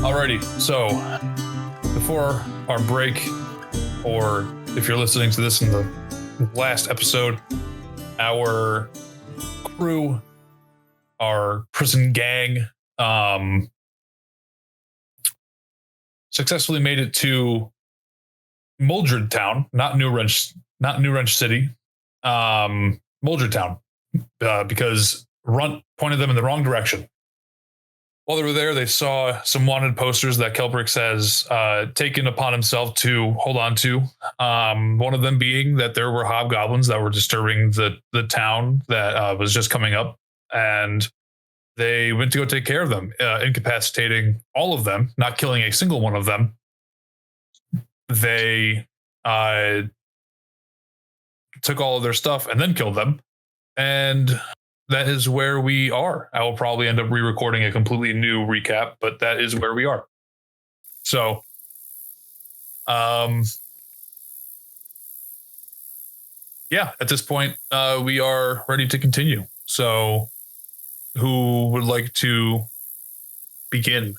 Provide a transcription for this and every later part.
Alrighty, so before our break, or if you're listening to this in the last episode, our crew, our prison gang, successfully made it to Muldred Town, not New Wrench City, Muldred Town, because Runt pointed them in the wrong direction. While they were there, they saw some wanted posters that Kelbrix has taken upon himself to hold on to. One of them being that there were hobgoblins that were disturbing the town that was just coming up, and they went to go take care of them, incapacitating all of them, not killing a single one of them. They took all of their stuff and then killed them, and that is where we are. I will probably end up re-recording a completely new recap, but that is where we are. So, yeah, at this point, we are ready to continue. So, who would like to begin?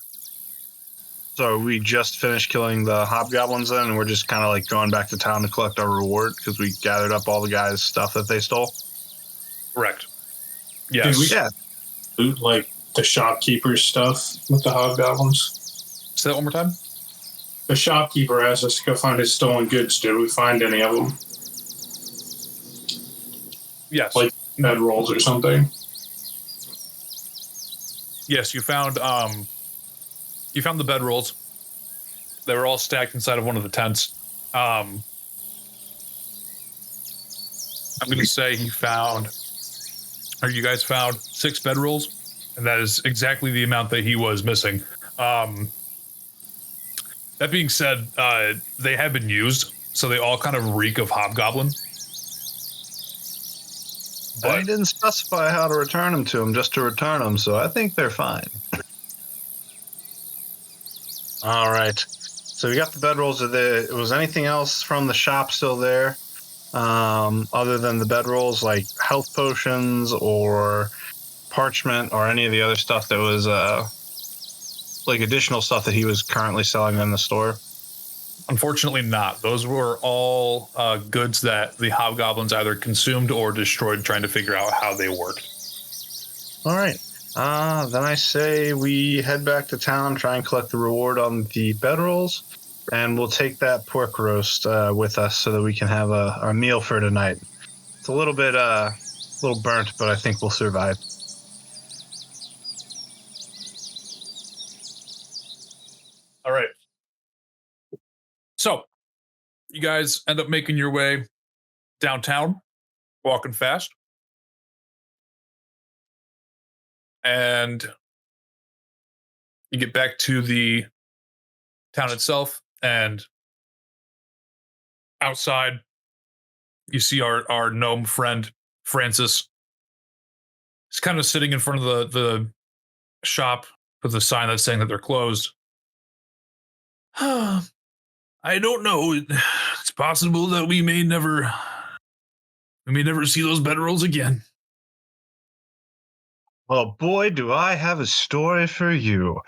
So we just finished killing the hobgoblins then, and we're just kind of like going back to town to collect our reward because we gathered up all the guys' stuff that they stole? Correct. Yes. Did we loot like the shopkeeper's stuff with the hobgoblins? Say that one more time. The shopkeeper asked us to go find his stolen goods. Did we find any of them? Yes. Like bedrolls or something? Yes, you found the bedrolls. They were all stacked inside of one of the tents. I'm going to say you guys found 6 bedrolls, and that is exactly the amount that he was missing. That being said, they have been used, so they all kind of reek of hobgoblin. But he didn't specify how to return them to him, just to return them, so I think they're fine. All right. So we got the bedrolls. Was anything else from the shop still there? Other than the bedrolls, like health potions or parchment or any of the other stuff that was like additional stuff that he was currently selling in the store? Unfortunately not. Those were all goods that the hobgoblins either consumed or destroyed trying to figure out how they worked. All right. Then I say we head back to town, try and collect the reward on the bedrolls, and we'll take that pork roast with us so that we can have our meal for tonight. It's a little bit burnt, but I think we'll survive. All right. So, you guys end up making your way downtown, walking fast. And you get back to the town itself, and outside, you see our gnome friend, Francis. He's kind of sitting in front of the shop with a sign that's saying that they're closed. I don't know. It's possible that we may never see those bedrolls again. Well, boy, do I have a story for you.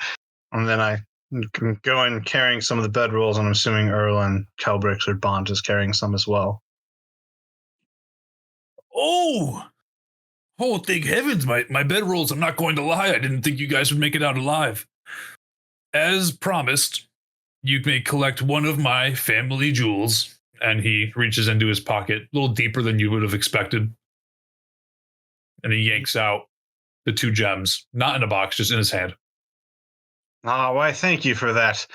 And then I can go in carrying some of the bedrolls, and I'm assuming Erlan, Kelbrix, or Bont is carrying some as well. Oh, thank heavens, my bedrolls, I'm not going to lie, I didn't think you guys would make it out alive. As promised, you may collect one of my family jewels, and he reaches into his pocket, a little deeper than you would have expected, and he yanks out the 2 gems, not in a box, just in his hand. Oh, why, thank you for that.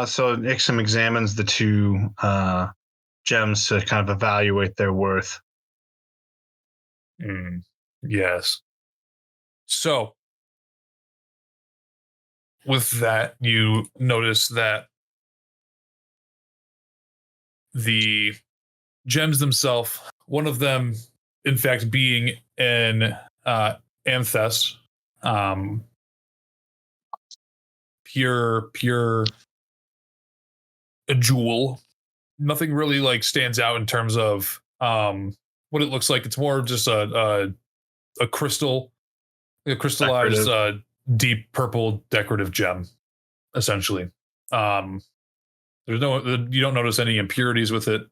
So Ixim examines the 2 gems to kind of evaluate their worth. Yes. So, with that, you notice that the gems themselves, one of them, in fact, being an ambiences, pure a jewel. Nothing really like stands out in terms of what it looks like. It's more just a crystal, a crystallized deep purple decorative gem. essentially. There's you don't notice any impurities with it.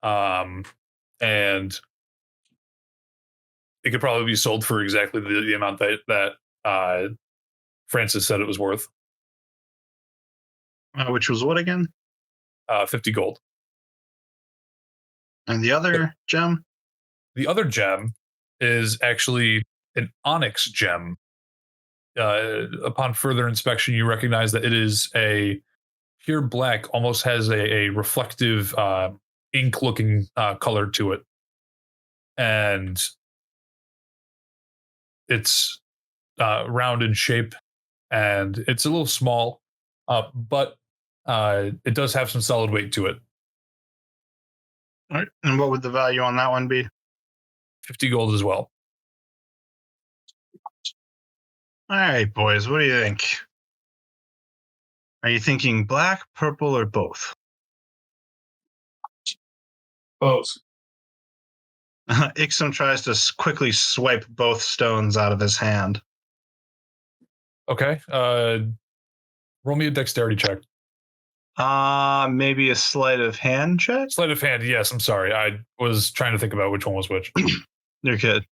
And it could probably be sold for exactly the amount that Francis said it was worth. Which was what again? 50 gold. And the other gem? The other gem is actually an onyx gem. Upon further inspection, you recognize that it is a pure black, almost has a reflective ink-looking color to it. And it's round in shape, and it's a little small, but it does have some solid weight to it. All right. And what would the value on that one be? 50 gold as well. All right, boys, what do you think? Are you thinking black, purple, or both? Both. Ixim tries to quickly swipe both stones out of his hand. Okay. Roll me a dexterity check. Maybe a sleight of hand check? Sleight of hand, yes. I'm sorry. I was trying to think about which one was which. You're good.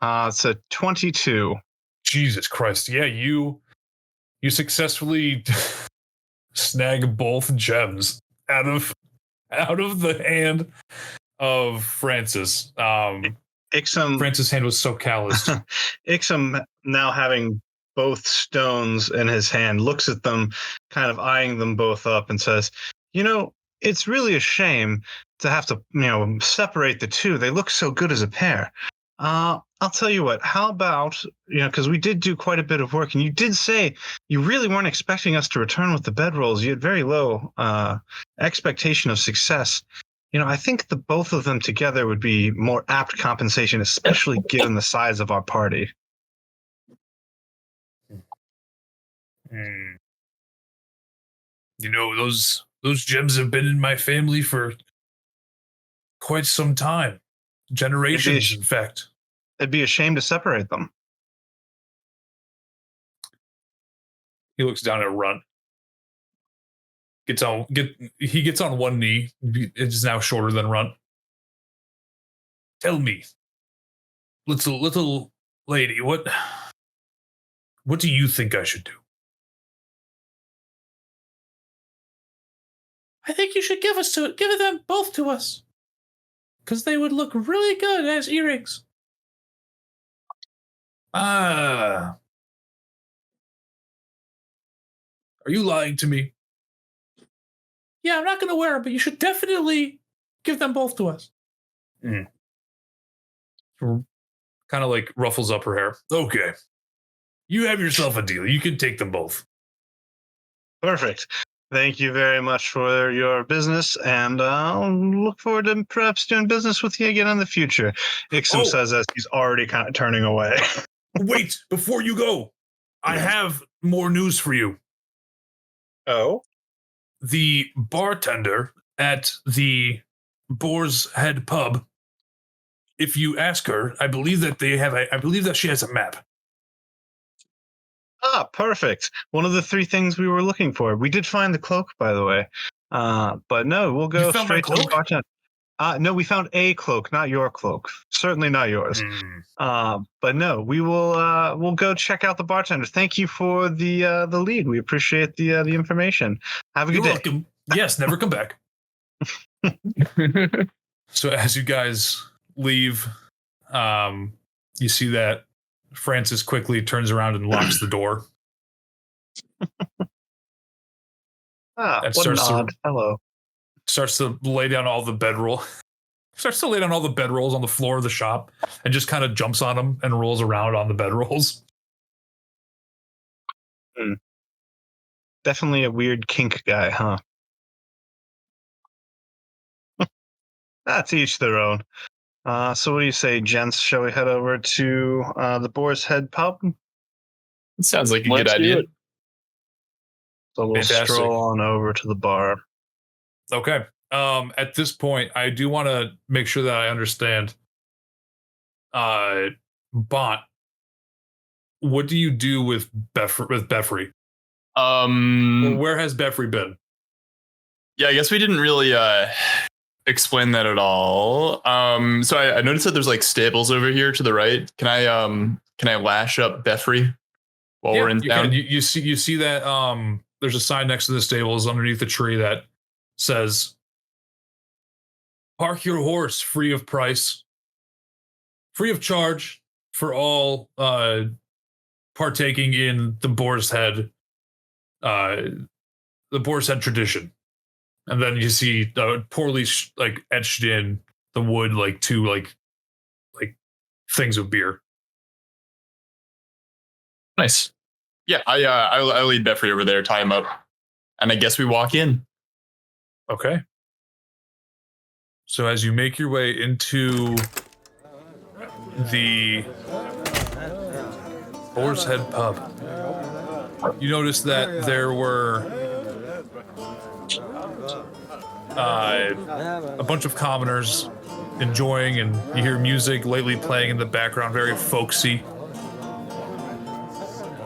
It's a 22. Jesus Christ. Yeah, you successfully snag both gems out of the hand of Francis. Ixim, Francis' hand was so calloused. Ixim, now having both stones in his hand, looks at them, kind of eyeing them both up, and says, it's really a shame to have to, separate the two. They look so good as a pair. I'll tell you what, how about, because we did do quite a bit of work, and you did say you really weren't expecting us to return with the bedrolls. You had very low expectation of success. I think the both of them together would be more apt compensation, especially given the size of our party. Those gems have been in my family for quite some time. Generations, in fact. It'd be a shame to separate them. He looks down at Runt. He gets on one knee. It's now shorter than Runt. Tell me, little lady, what do you think I should do? I think you should give them both to us, because they would look really good as earrings. Are you lying to me? Yeah, I'm not going to wear them, but you should definitely give them both to us. Kind of like ruffles up her hair. Okay. You have yourself a deal. You can take them both. Perfect. Thank you very much for your business, and I'll look forward to perhaps doing business with you again in the future. Ixim says as he's already kind of turning away. Wait, before you go, I have more news for you. Oh? The bartender at the Boars Head pub, if you ask her, I believe that she has a map. Perfect. One of the three things we were looking for. We did find the cloak, by the way. But no, we'll go straight to the bartender. No, we found a cloak, not your cloak. Certainly not yours. But no, we'll go check out the bartender. Thank you for the lead. We appreciate the information. Have a good day. You're welcome. Yes, never come back. So as you guys leave, you see that Francis quickly turns around and locks the door. What an odd fellow. Starts to lay down all the bedrolls on the floor of the shop, and just kind of jumps on them and rolls around on the bedrolls. Definitely a weird kink guy, huh? That's each their own. So what do you say, gents? Shall we head over to the Boar's Head pub? It sounds like a good idea. So we'll stroll on over to the bar. Okay. At this point, I do want to make sure that I understand. Bont, what do you do with Beffrey? Um, Where has Beffrey been? Yeah, I guess we didn't really explain that at all. So I noticed that there's like stables over here to the right. Can I lash up Beffrey while we're in town? You see that there's a sign next to the stables underneath the tree that says, "Park your horse free of price, free of charge for all partaking in the Boar's Head, the Boar's Head tradition." And then you see poorly etched in the wood two like things of beer. Nice. Yeah, I lead Beffrey over there, tie him up, and I guess we walk in. Okay. So as you make your way into the Boar's Head pub, you notice that there were a bunch of commoners enjoying, and you hear music lately playing in the background, very folksy.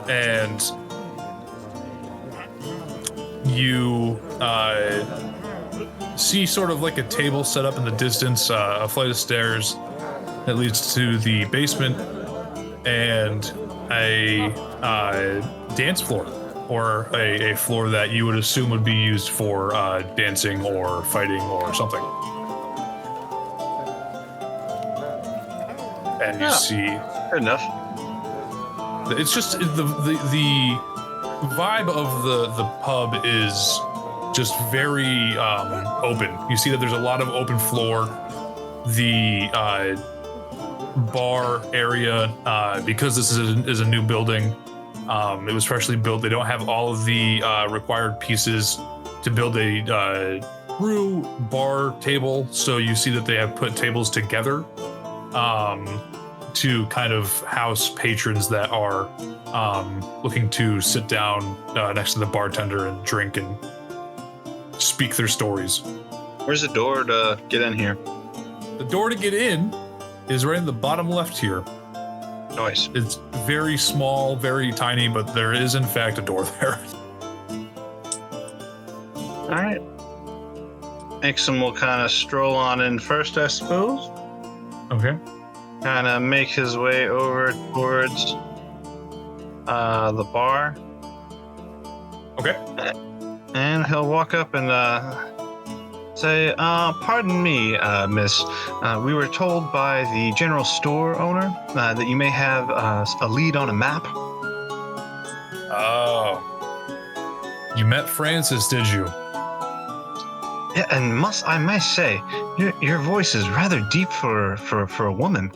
And you see sort of like a table set up in the distance, a flight of stairs that leads to the basement, and a dance floor, or a floor that you would assume would be used for dancing or fighting or something. And you see... Good enough. It's just the vibe of the pub is just very open. You see that there's a lot of open floor. The bar area, because this is a new building, it was freshly built. They don't have all of the required pieces to build a true bar table. So you see that they have put tables together to kind of house patrons that are looking to sit down next to the bartender and drink and speak their stories. Where's the door to get in here? The door to get in is right in the bottom left here. Nice. It's very small, very tiny, but there is in fact a door there. All right. Ixim will kind of stroll on in first, I suppose. Okay. Kind of make his way over towards the bar. Okay. And he'll walk up and say, pardon me, miss. We were told by the general store owner that you may have a lead on a map. Oh. You met Francis, did you? Yeah, and I must say, your voice is rather deep for a woman.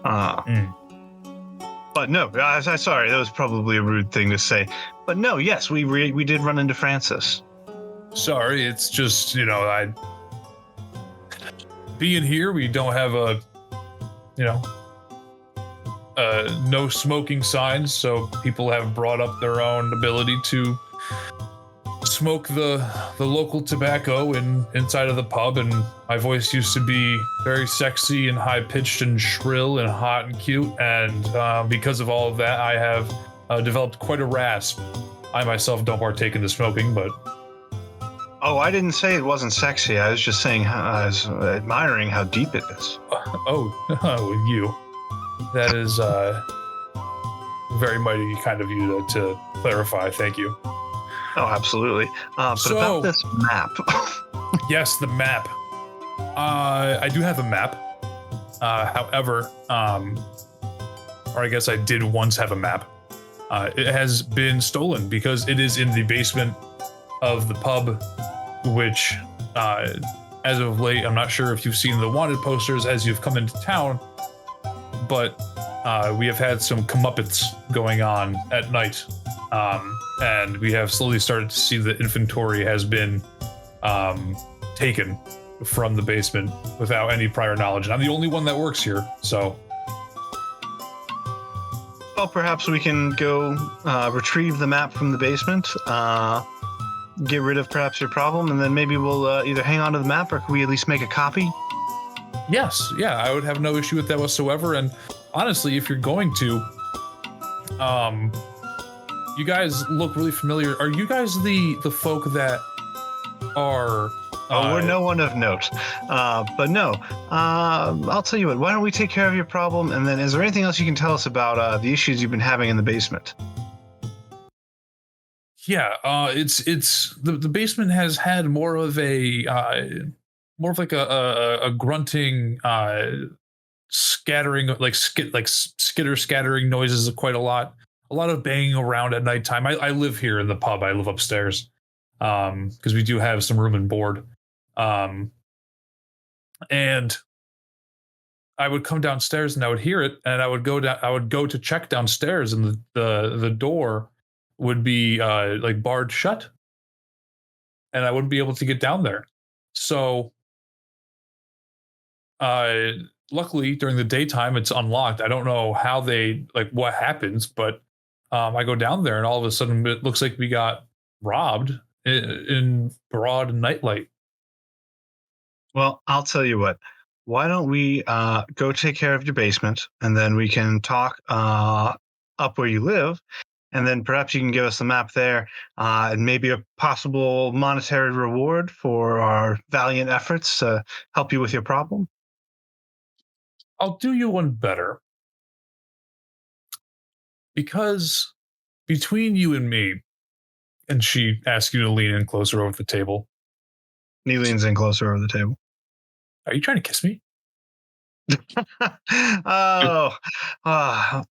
But no, I'm sorry, that was probably a rude thing to say. But no, yes, we did run into Francis. Sorry, it's just, being here, we don't have no smoking signs, so people have brought up their own ability to smoke the local tobacco inside of the pub, and my voice used to be very sexy and high-pitched and shrill and hot and cute, and because of all of that, I have developed quite a rasp. I myself don't partake in the smoking, but... Oh, I didn't say it wasn't sexy. I was just saying I was admiring how deep it is. You. That is very mighty kind of you to clarify. Thank you. Oh, absolutely. But about this map. Yes, the map. I do have a map. However, or I guess I did once have a map. It has been stolen because it is in the basement of the pub, which, as of late, I'm not sure if you've seen the wanted posters as you've come into town, but we have had some comeuppance going on at night. And we have slowly started to see the inventory has been taken from the basement without any prior knowledge. And I'm the only one that works here, so... Well, perhaps we can go retrieve the map from the basement, get rid of perhaps your problem, and then maybe we'll either hang on to the map, or can we at least make a copy? Yes, yeah, I would have no issue with that whatsoever. And honestly, if you're going to, You guys look really familiar. Are you guys the folk that are? We're no one of note. But no, I'll tell you what, why don't we take care of your problem? And then is there anything else you can tell us about the issues you've been having in the basement? Yeah, it's the basement has had more of like a grunting, scattering, like skitter scattering noises quite a lot. A lot of banging around at nighttime. I live here in the pub. I live upstairs, because we do have some room and board. And I would come downstairs and I would hear it, and I would go down. I would go to check downstairs, and the door would be like barred shut, and I wouldn't be able to get down there. So, luckily during the daytime it's unlocked. I don't know how what happens, but I go down there, and all of a sudden it looks like we got robbed in broad nightlight. Well, I'll tell you what. Why don't we go take care of your basement, and then we can talk up where you live, and then perhaps you can give us a map there, and maybe a possible monetary reward for our valiant efforts to help you with your problem. I'll do you one better. Because between you and me, and she asks you to lean in closer over the table. And he leans in closer over the table. Are you trying to kiss me? I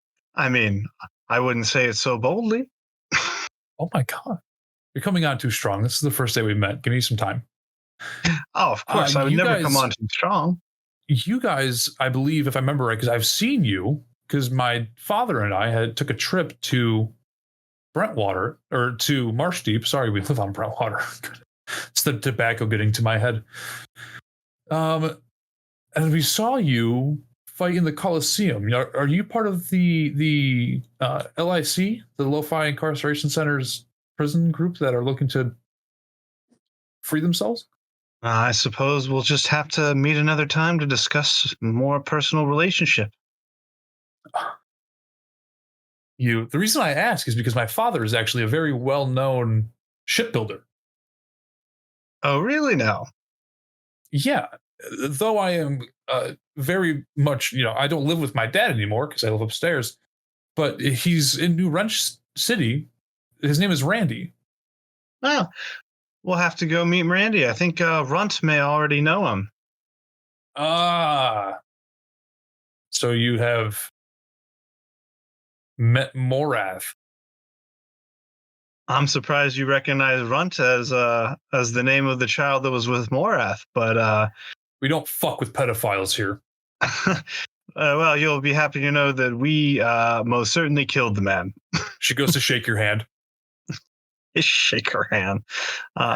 mean, I wouldn't say it so boldly. Oh my God. You're coming on too strong. This is the first day we met. Give me some time. Oh, of course. I would never come on too strong. You guys, I believe, if I remember right, because I've seen you, because my father and I took a trip to Brentwater, or to Marsh Deep. Sorry, we live on Brentwater. It's the tobacco getting to my head. And we saw you fight in the Coliseum. Are you part of the LIC, the Lo-Fi Incarceration Center's prison group that are looking to free themselves? I suppose we'll just have to meet another time to discuss more personal relationship. The reason I ask is because my father is actually a very well-known shipbuilder. Oh, really now? Yeah. Though I am very much, I don't live with my dad anymore because I live upstairs, but he's in New Wrench City. His name is Randy. Well, we'll have to go meet Randy. I think Runt may already know him. Ah. So you have met Morath. I'm surprised you recognize Runt as the name of the child that was with Morath, but we don't fuck with pedophiles here. Well, you'll be happy to know that we most certainly killed the man. She goes to shake your hand. Shake her hand.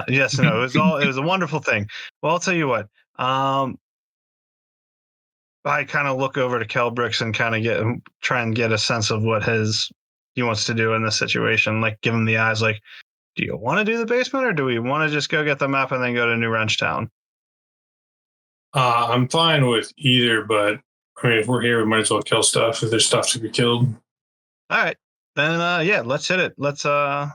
Yes, no, it was a wonderful thing. Well, I'll tell you what. I kind of look over to Kelbrix and kind of try and get a sense of what he wants to do in this situation. Like, give him the eyes. Like, do you want to do the basement, or do we want to just go get the map and then go to New Wrench Town? I'm fine with either, but I mean, if we're here, we might as well kill stuff if there's stuff to be killed. All right, then yeah, let's hit it. Let's I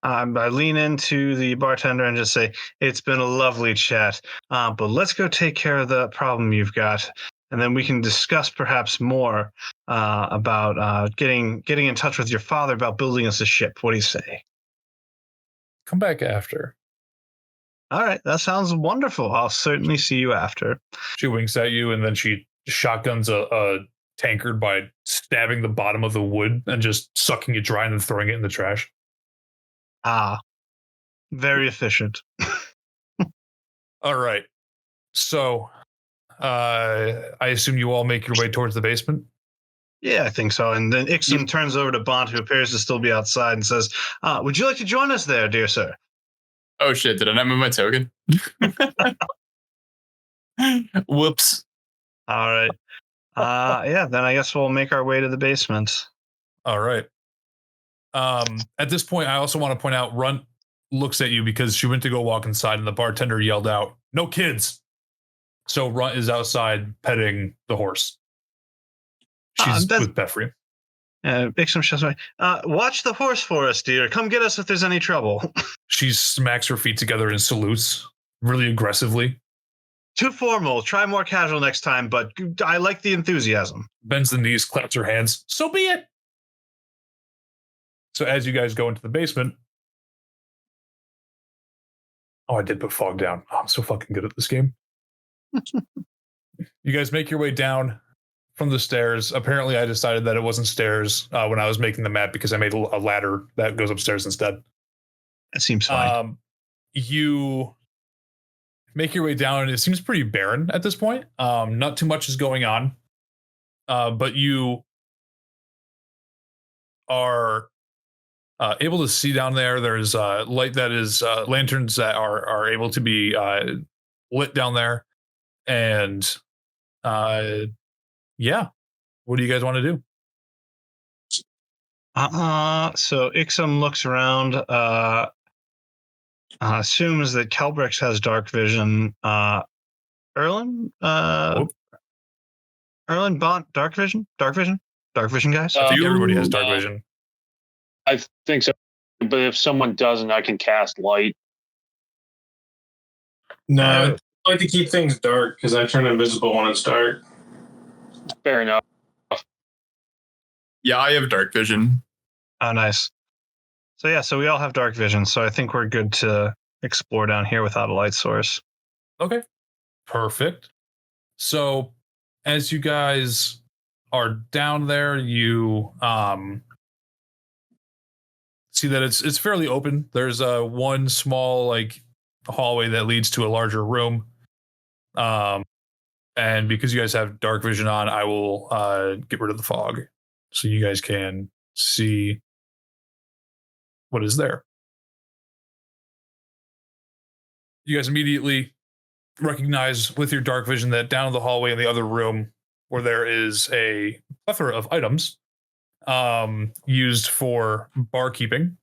lean into the bartender and just say, it's been a lovely chat, but let's go take care of the problem you've got, and then we can discuss perhaps more about getting in touch with your father about building us a ship. What do you say? Come back after. All right, that sounds wonderful. I'll certainly see you after. She winks at you, and then she shotguns a tankard by stabbing the bottom of the wood and just sucking it dry and then throwing it in the trash. Ah, very efficient. All right. So, I assume you all make your way towards the basement? Yeah, I think so. And then Ixim turns over to Bont, who appears to still be outside, and says, would you like to join us there, dear sir? Oh, shit. Did I not move my token? Whoops. All right. Yeah, then I guess we'll make our way to the basement. All right. At this point, I also want to point out, Runt looks at you because she went to go walk inside, and the bartender yelled out, "No kids!" So Runt is outside petting the horse. She's with Beffrey. Ixim shouts away. Watch the horse for us, dear. Come get us if there's any trouble. She smacks her feet together and salutes really aggressively. Too formal. Try more casual next time, but I like the enthusiasm. Bends the knees, claps her hands. So be it. So as you guys go into the basement. Oh, I did put fog down. Oh, I'm so fucking good at this game. You guys make your way down from the stairs. Apparently, I decided that it wasn't stairs when I was making the map because I made a ladder that goes upstairs instead. That seems fine. You make your way down, and it seems pretty barren at this point. Not too much is going on, but you are able to see down there. There's light that is lanterns that are able to be lit down there, and yeah. What do you guys want to do? So Ixim looks around, assumes that Kelbrix has dark vision. Erlan, Bont, dark vision, guys. I think everybody has dark vision. I think so, but if someone doesn't, I can cast light. No, I like to keep things dark because I turn invisible when it's dark. Fair enough. Yeah, I have dark vision. Oh, nice. So we all have dark vision, so I think we're good to explore down here without a light source. Okay, perfect. So as you guys are down there, you see that it's fairly open. There's one small hallway that leads to a larger room. And because you guys have dark vision on, I will get rid of the fog so you guys can see what is there. You guys immediately recognize with your dark vision that down the hallway in the other room where there is a plethora of items used for barkeeping.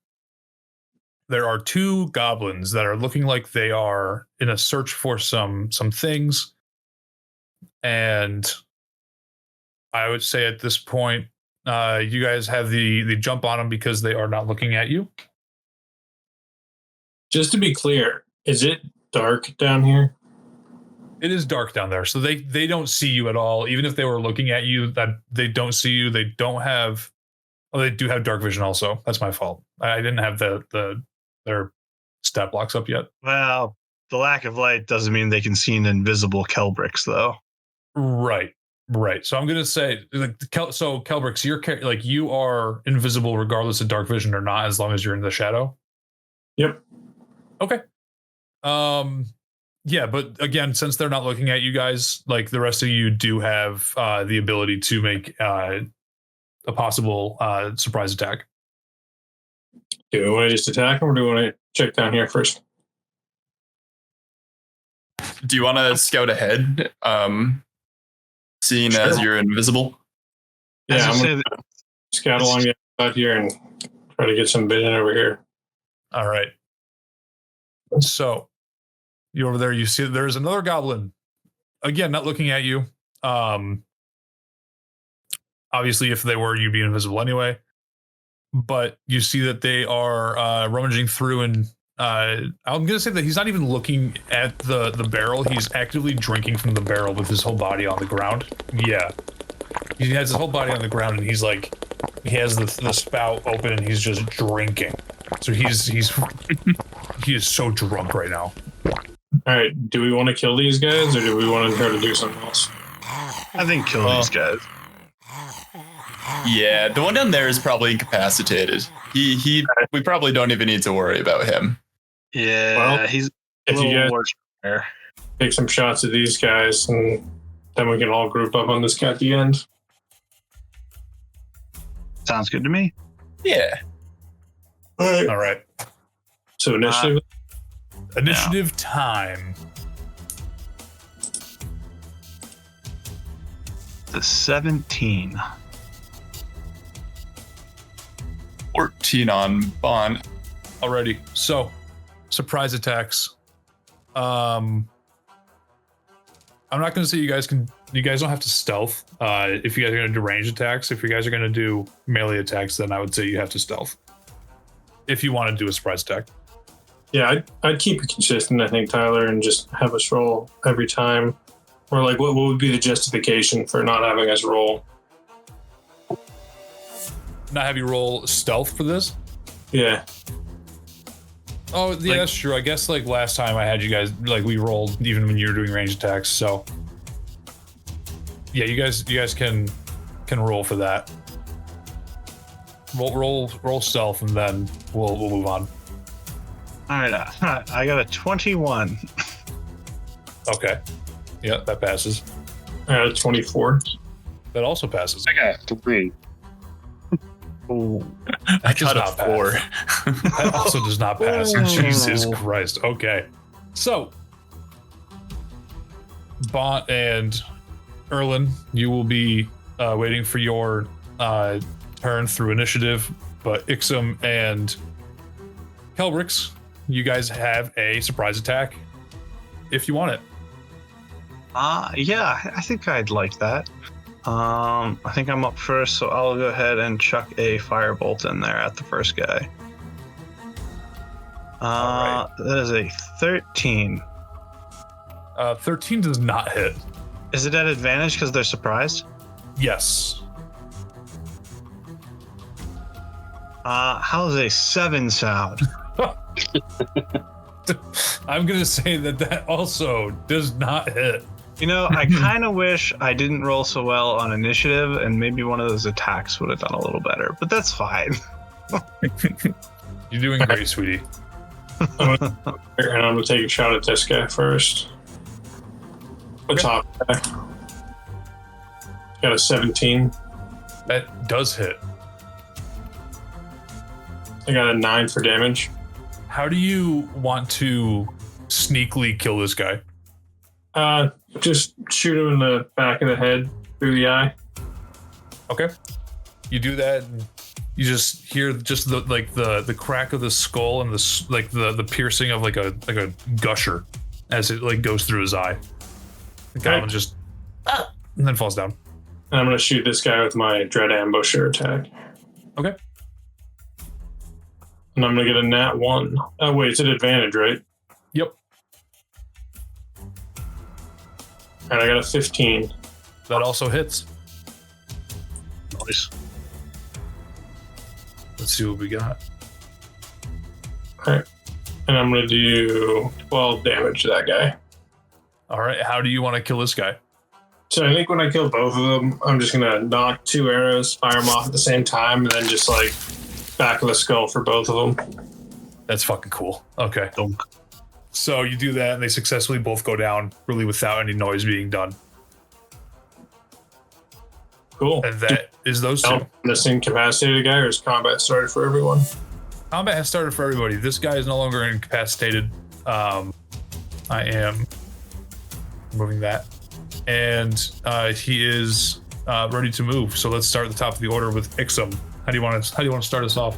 There are two goblins that are looking like they are in a search for some things. And I would say at this point, you guys have the jump on them because they are not looking at you. Just to be clear, is it dark down here? It is dark down there, so they don't see you at all. Even if they were looking at you, that they don't see you. They don't have. Oh, they do have dark vision also. That's my fault. I didn't have their stat blocks up yet. Well, the lack of light doesn't mean they can see an invisible Kelbrix, though. Right. So I'm gonna say, so Kelbrix, you are invisible regardless of dark vision or not, as long as you're in the shadow. Yep. Okay. Yeah, but again, since they're not looking at you guys, like the rest of you do have the ability to make a possible surprise attack. Do we want to just attack them or do we want to check down here first? Do you want to scout ahead, seeing Sure. as you're invisible? Yeah, I'm going to scout along the outside here and try to get some vision over here. All right. So you over there, you see there's another goblin. Again, not looking at you. Obviously, if they were, you'd be invisible anyway. But you see that they are rummaging through, and I'm going to say that he's not even looking at the barrel. He's actively drinking from the barrel with his whole body on the ground. Yeah. He has his whole body on the ground, and he's like, he has the spout open, and he's just drinking. So he is so drunk right now. All right, do we want to kill these guys or do we want to try to do something else? I think kill these guys. Yeah, the one down there is probably incapacitated. We probably don't even need to worry about him. Yeah, Well, he's a if you little guys worse there. take some shots at these guys and then we can all group up on this guy at the end. Sounds good to me. Yeah. All right. So initiative. Initiative time. The 17. 14 on Bont. Alrighty. So, surprise attacks. I'm not going to say you guys don't have to stealth. If you guys are going to do ranged attacks, if you guys are going to do melee attacks, then I would say you have to stealth. If you want to do a surprise attack. Yeah, I'd keep it consistent, I think, Tyler, and just have us roll every time. Or like, what would be the justification for not having us roll? Not have you roll stealth for this? Yeah. Oh, yeah, that's true. I guess like last time I had you guys, like we rolled even when you were doing ranged attacks. So yeah, you guys can roll for that. Roll stealth, and then we'll move on. All right, I got a 21. Okay. Yeah, that passes. I got a 24. That also passes. I got 3. Ooh. I got a 4. That also does not pass. Ooh. Jesus Christ. Okay. So, Bont and Erlan, you will be waiting for your turn through initiative, but Ixim and Kelbrix, you guys have a surprise attack if you want it. Yeah, I think I'd like that. I think I'm up first, so I'll go ahead and chuck a firebolt in there at the first guy. All right. That is a 13. 13 does not hit. Is it at advantage because they're surprised? Yes. How does a 7 sound? I'm going to say that also does not hit. You know, I kind of wish I didn't roll so well on initiative, and maybe one of those attacks would have done a little better, but that's fine. You're doing great, sweetie. And I'm going to take a shot at this guy first. The top guy. Got a 17. That does hit. I got a 9 for damage. How do you want to sneakily kill this guy? Just shoot him in the back of the head through the eye. Okay. You do that, and you just hear just the crack of the skull and the piercing of like a gusher as it like goes through his eye. The goblin just and then falls down. And I'm going to shoot this guy with my Dread Ambusher attack. Okay. And I'm going to get a nat 1. Oh, wait, it's an advantage, right? Yep. And I got a 15. That also hits. Nice. Let's see what we got. All right. And I'm going to do 12 damage to that guy. All right. How do you want to kill this guy? So I think when I kill both of them, I'm just going to knock 2 arrows, fire them off at the same time, and then just like back of the skull for both of them. That's fucking cool. Okay. Dunk. So you do that, and they successfully both go down, really without any noise being done. Cool. And that is those two. This incapacitated guy, or is combat started for everyone? Combat has started for everybody. This guy is no longer incapacitated. I am moving that. And he is ready to move. So let's start at the top of the order with Ixim. How do you want to start us off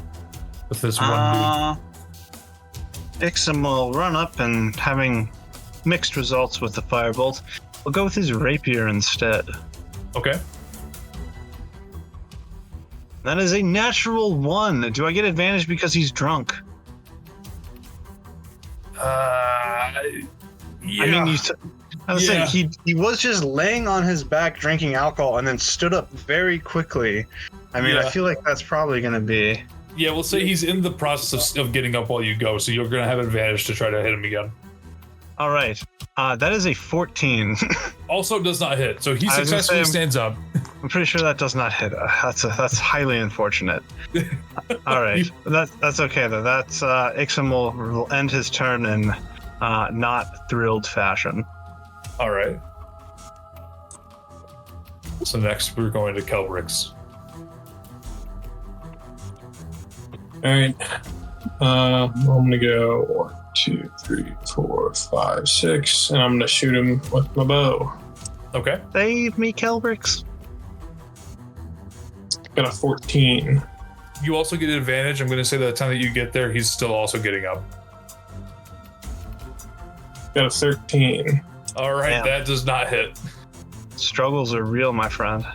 with this one dude? Ixim will run up, and having mixed results with the firebolt, we'll go with his rapier instead. Okay. That is a natural 1. Do I get advantage because he's drunk? Yeah. I mean, I was saying he was just laying on his back drinking alcohol and then stood up very quickly. I mean, I feel like that's probably going to be... Yeah, we'll say he's in the process of getting up while you go, so you're going to have advantage to try to hit him again. All right. That is a 14. Also does not hit, so he successfully stands up. I'm pretty sure that does not hit. That's highly unfortunate. All right. That's okay, though. That's Ixim will end his turn in not thrilled fashion. All right. So next we're going to Kelbrix. All right. I'm going to go 1, 2, 3, 4, 5, 6, and I'm going to shoot him with my bow. Okay. Save me, Kelbrix. Got a 14. You also get an advantage. I'm going to say that the time that you get there, he's still also getting up. Got a 13. All right, Damn. that does not hit. Struggles are real, my friend.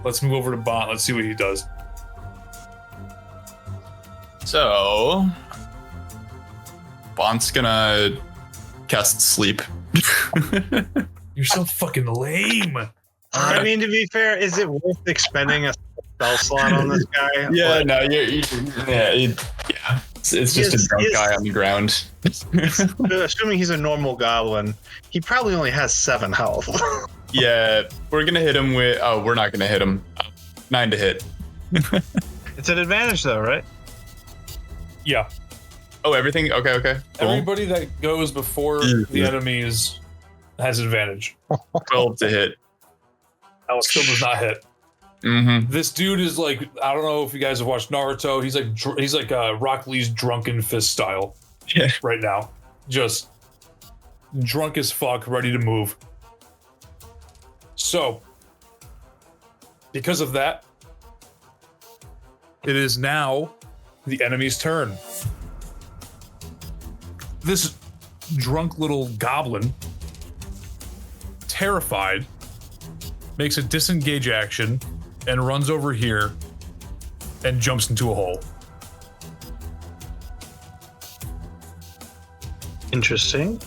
Let's move over to Bont. Let's see what he does. So, Bont's gonna cast sleep. You're so fucking lame. I mean, to be fair, is it worth expending a spell slot on this guy? Yeah, Like, no, yeah. It's just a drunk guy on the ground. assuming he's a normal goblin, he probably only has 7 health. Yeah, we're gonna hit him with. Oh, we're not gonna hit him. 9 to hit. It's an advantage, though, right? Yeah. Oh, everything. Okay. Cool. Everybody that goes before the enemies has advantage. 12 to hit. Still does not hit. Mm-hmm. This dude is like, I don't know if you guys have watched Naruto. He's like Rock Lee's drunken fist style. Yeah. Right now, just drunk as fuck, ready to move. So, because of that, it is now the enemy's turn. This drunk little goblin, terrified, makes a disengage action and runs over here and jumps into a hole. Interesting.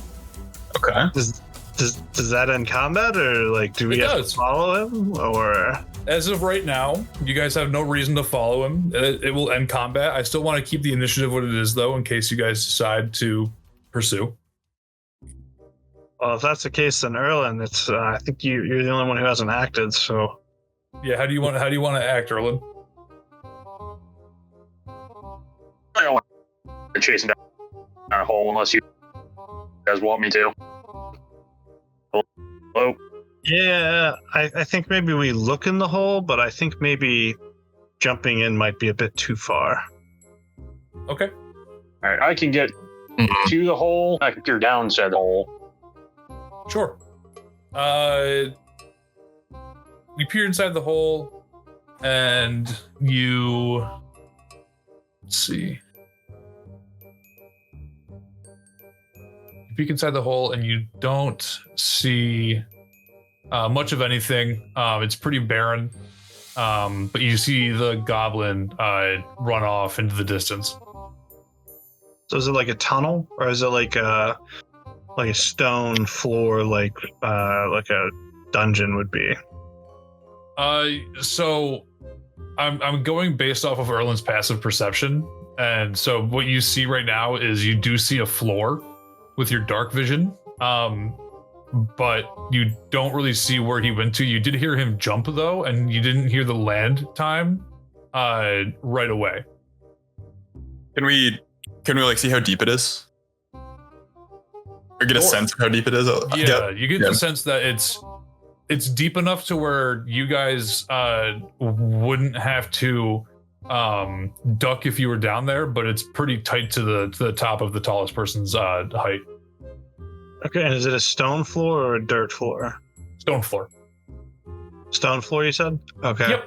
Okay. Does that end combat, or like do we It have does. to follow him, or? As of right now, you guys have no reason to follow him. It will end combat. I still want to keep the initiative what it is, though, in case you guys decide to pursue. Well, if that's the case, then Erlan, it's I think you're the only one who hasn't acted. So Yeah, how do you want to act, Erlan? I don't want to chasing down a hole unless you guys want me to. Hello? yeah, I think maybe we look in the hole, but I think maybe jumping in might be a bit too far. Okay. All right, I can get to the hole. I can peer down inside the hole. Sure. You peer inside the hole, and you... Let's see. You peek inside the hole, and you don't see much of anything. It's pretty barren, but you see the goblin run off into the distance. So is it like a tunnel, or is it like a stone floor, like a dungeon would be? So I'm going based off of Erlan's passive perception, and so what you see right now is you do see a floor with your dark vision, but you don't really see where he went to. You did hear him jump though, and you didn't hear the land time right away. Can we like see how deep it is? Or get a sense of how deep it is? Yeah, you get the sense that it's deep enough to where you guys wouldn't have to duck if you were down there, but it's pretty tight to the top of the tallest person's height. Okay, and is it a stone floor or a dirt floor? Stone floor. Stone floor, you said? Okay. Yep.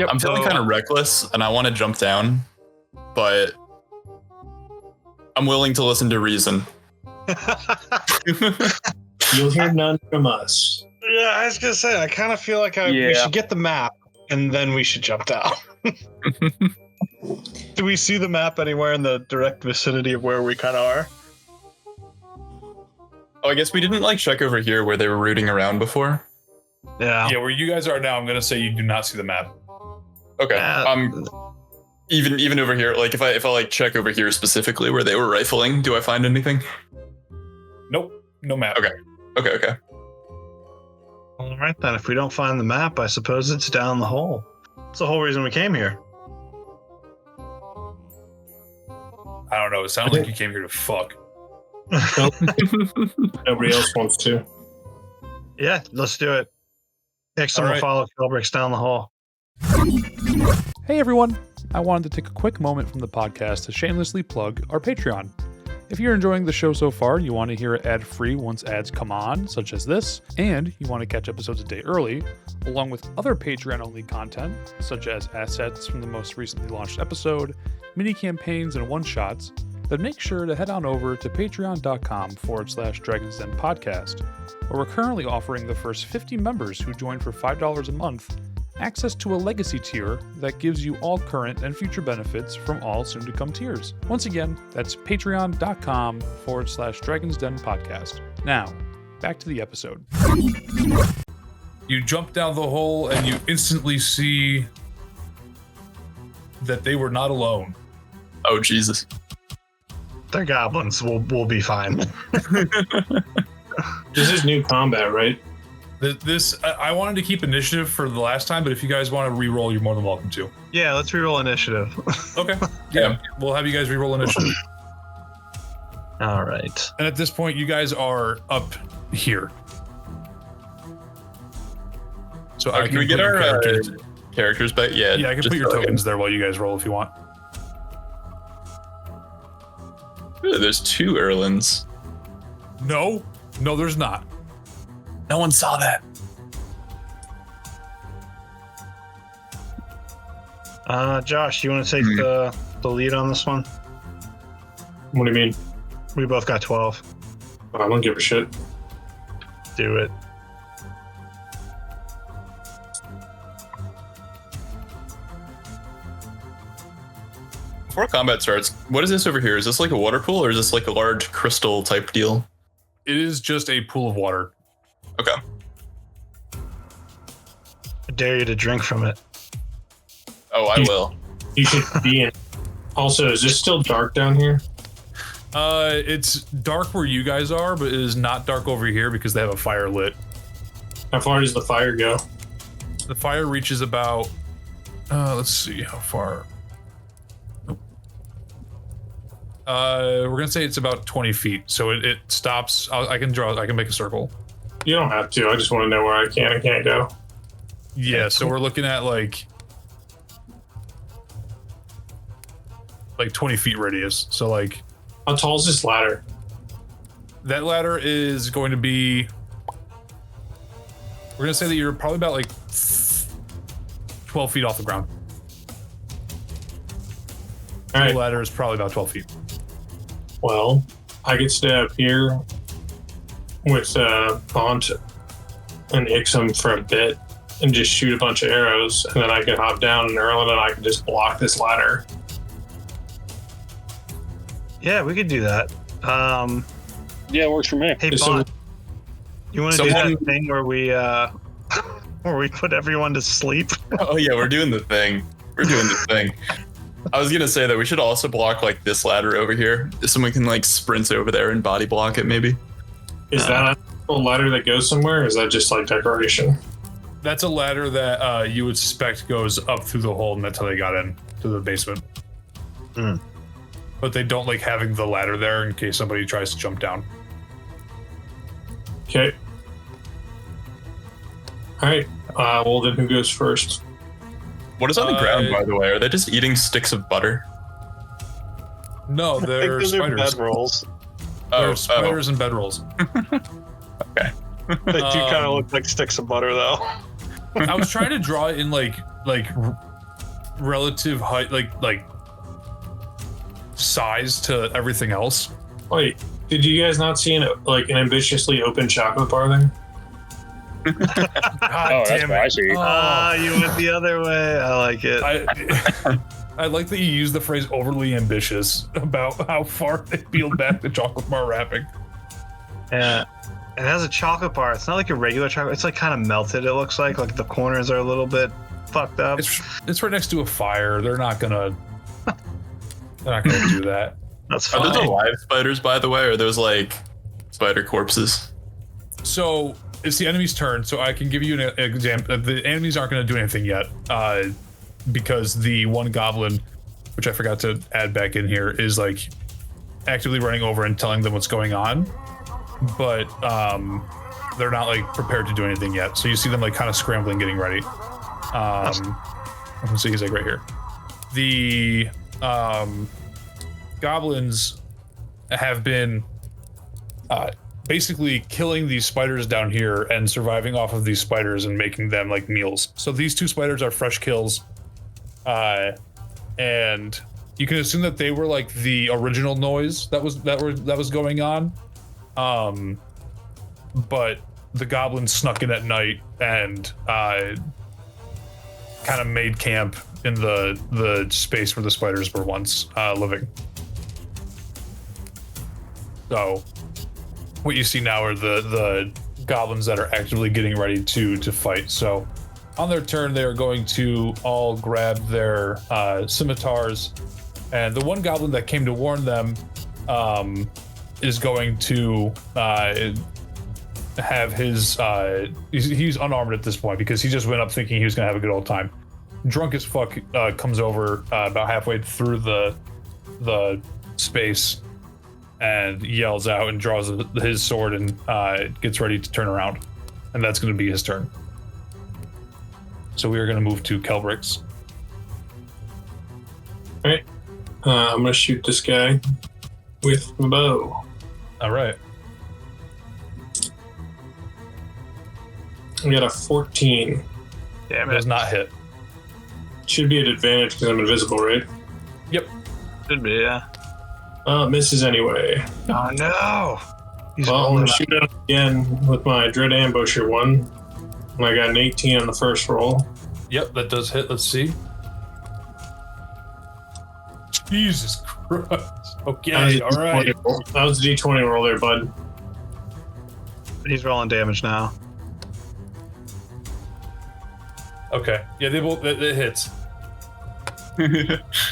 I'm feeling kind of reckless, and I want to jump down, but I'm willing to listen to reason. You'll hear none from us. Yeah, I was gonna say, I kind of feel like we should get the map, and then we should jump down. Do we see the map anywhere in the direct vicinity of where we kind of are? Oh, I guess we didn't like check over here where they were rooting around before. Yeah. Yeah, where you guys are now, I'm gonna say you do not see the map. Okay. Even over here, like if I like check over here specifically where they were rifling, do I find anything? Nope, no map. Okay. All right, then. If we don't find the map, I suppose it's down the hole. That's the whole reason we came here. I don't know. It sounds like you came here to fuck. Nobody else wants to. Yeah, let's do it. Ixim All will right. follow Kelbrix down the hole. Hey everyone! I wanted to take a quick moment from the podcast to shamelessly plug our Patreon. If you're enjoying the show so far, you want to hear it ad-free once ads come on, such as this, and you want to catch episodes a day early, along with other Patreon-only content, such as assets from the most recently launched episode, mini campaigns and one-shots, then make sure to head on over to patreon.com/Dragons Den Podcast, where we're currently offering the first 50 members who join for $5 a month access to a legacy tier that gives you all current and future benefits from all soon-to-come tiers. Once again, that's patreon.com/Dragons Den Podcast. Now, back to the episode. You jump down the hole and you instantly see that they were not alone. Oh, Jesus. They're goblins. We'll be fine. This is new combat, right? I wanted to keep initiative for the last time, but if you guys want to re-roll, you're more than welcome to. Yeah, let's reroll initiative. Okay. Yeah, we'll have you guys re-roll initiative. All right. And at this point, you guys are up here. So Can we get our characters back? Yeah. Yeah, I can put your tokens there while you guys roll if you want. Really, there's 2 Erlans. No, there's not. No one saw that. Josh, you want to take the lead on this one? What do you mean? We both got 12. I don't give a shit. Do it. Before combat starts, what is this over here? Is this like a water pool or is this like a large crystal type deal? It is just a pool of water. Okay. I dare you to drink from it. Oh, I will. You should be in. Also, is this still dark down here? It's dark where you guys are, but it is not dark over here because they have a fire lit. How far does the fire go? The fire reaches about, let's see how far. We're gonna say it's about 20 feet. So it stops. I can make a circle. You don't have to. I just want to know where I can and can't go. Yeah. So we're looking at like 20 feet radius. So like, how tall is this ladder? that ladder is going to be. We're gonna say that you're probably about like 12 feet off the ground. All right. The ladder is probably about 12 feet. Well, I could stay up here with Bont and Ixim for a bit and just shoot a bunch of arrows, and then I can hop down and Erlan and I can just block this ladder. Yeah, we could do that. Yeah, it works for me. Hey, So- Bont, you want to do that thing where we put everyone to sleep? Oh yeah, we're doing the thing. I was gonna say that we should also block like this ladder over here. If someone can like sprint over there and body block it, maybe. Is that a ladder that goes somewhere, or is that just like decoration? That's a ladder that you would suspect goes up through the hole, and that's how they got in to the basement. Hmm. But they don't like having the ladder there in case somebody tries to jump down. Okay. All right. Well, then who goes first? What is on the ground, by the way? Are they just eating sticks of butter? No, they're spiders. rolls. They're spiders and bedrolls. Okay. They do kind of look like sticks of butter, though. I was trying to draw it in like relative height, like size to everything else. Wait, did you guys not see an ambitiously open chocolate bar there? God Oh, that's damn what I it! see. You went the other way. I like it. I like that you use the phrase "overly ambitious" about how far they peeled back the chocolate bar wrapping. Yeah. It has a chocolate bar. It's not like a regular chocolate. It's like kind of melted. It looks like the corners are a little bit fucked up. It's right next to a fire. They're not gonna do that. That's Are fine. those alive spiders, by the way, or are those like spider corpses? So it's the enemy's turn. So I can give you an example. The enemies aren't going to do anything yet, because the one goblin, which I forgot to add back in here, is like actively running over and telling them what's going on. But they're not like prepared to do anything yet. So you see them like kind of scrambling, getting ready. Let's see, he's like right here. The goblins have been basically killing these spiders down here and surviving off of these spiders and making them like meals. So these two spiders are fresh kills, and you can assume that they were like the original noise that was going on. But the goblins snuck in at night and kind of made camp in the space where the spiders were once living. So what you see now are the goblins that are actively getting ready to fight. So on their turn, they are going to all grab their scimitars, and the one goblin that came to warn them is going to have his he's unarmed at this point because he just went up thinking he was gonna have a good old time. Drunk as fuck, comes over about halfway through the space and yells out and draws his sword and gets ready to turn around, and that's going to be his turn. So we are going to move to Kelbrix. All right, I'm going to shoot this guy with my bow. All right. I got a 14. Damn Does it. not hit. Should be an advantage because I'm invisible, right? Yep. Should be, yeah. Misses anyway. Oh no! He's Well, I'm rolling going to shoot him again with my Dread Ambusher one. And I got an 18 on the first roll. Yep, that does hit. Let's see. Jesus Christ. Okay, all right. That was a D20 roll there, bud. He's rolling damage now. Okay. Yeah, they both it hits.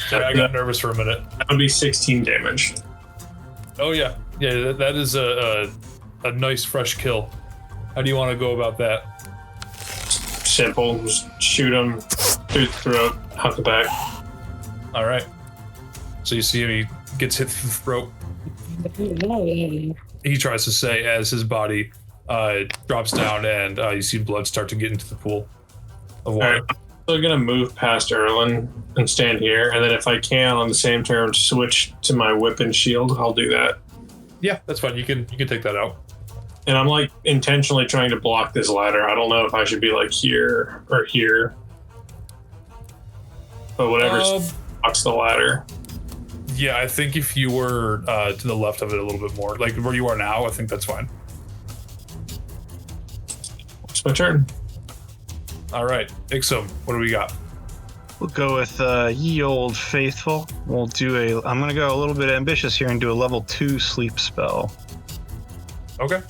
Sorry, I got nervous for a minute. That would be 16 damage. Oh yeah, yeah. That is a nice fresh kill. How do you want to go about that? Simple. Just shoot him through the throat, out the back. All right. So you see him. He gets hit through the throat. He tries to say as his body drops down, and you see blood start to get into the pool of water. All right. So I'm going to move past Erlan and stand here, and then if I can, on the same turn, switch to my whip and shield. I'll do that. Yeah, that's fine. You can take that out. And I'm like intentionally trying to block this ladder. I don't know if I should be like here or here, but whatever blocks the ladder. Yeah, I think if you were to the left of it a little bit more, like where you are now, I think that's fine. It's my turn. All right, Ixim, what do we got? We'll go with Ye Old Faithful. We'll do I'm going to go a little bit ambitious here and do a level 2 sleep spell. Okay.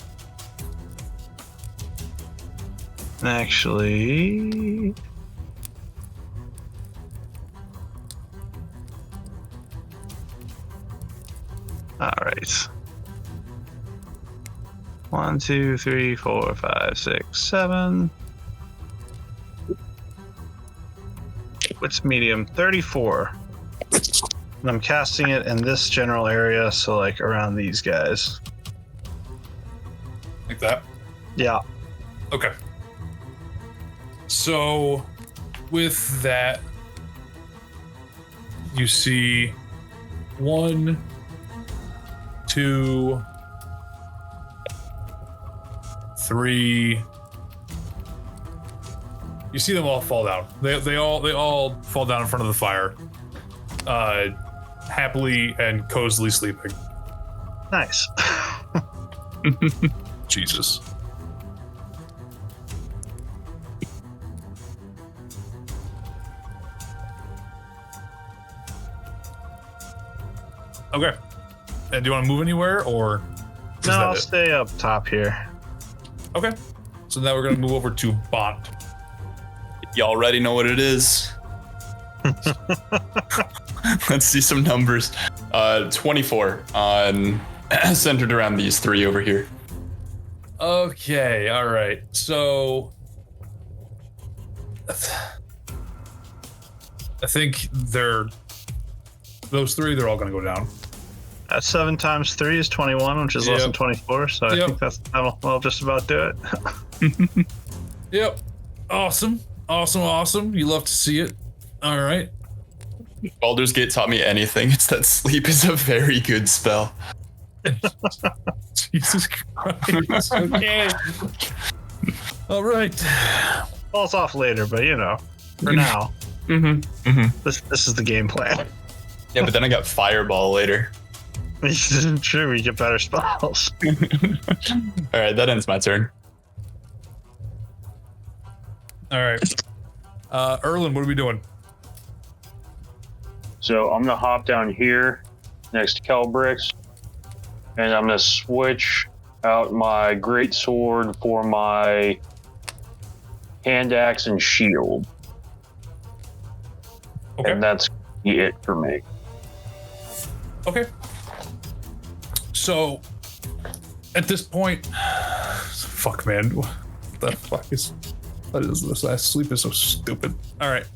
Actually, all right. 1, 2, 3, 4, 5, 6, 7. What's medium? 34. And I'm casting it in this general area, so like around these guys. Like that? Yeah. Okay. So, with that, you see 1, 2, 3. You see them all fall down. They all fall down in front of the fire, happily and cozily sleeping. Nice. Jesus. Okay. And do you want to move anywhere, or is No, that I'll it? stay up top here. Okay. So now we're gonna move over to Bont. You already know what it is. Let's see some numbers. 24 on centered around these three over here. Okay, all right. So I think those three, they're all gonna go down. 7 times 3 is 21, which is less than 24. So I think that'll just about do it. Yep. Awesome. You love to see it. All right. If Baldur's Gate taught me anything, it's that sleep is a very good spell. Jesus Christ. Okay. All right. Falls off later, but for now, this is the game plan. Yeah, but then I got fireball later. True, we get better spells. All right, that ends my turn. All right. Erlan, what are we doing? So I'm gonna hop down here next to Kelbrix, and I'm gonna switch out my great sword for my hand axe and shield. Okay. And that's it for me. Okay. So, at this point, fuck, man, what the fuck is? What is this? Sleep is so stupid. All right.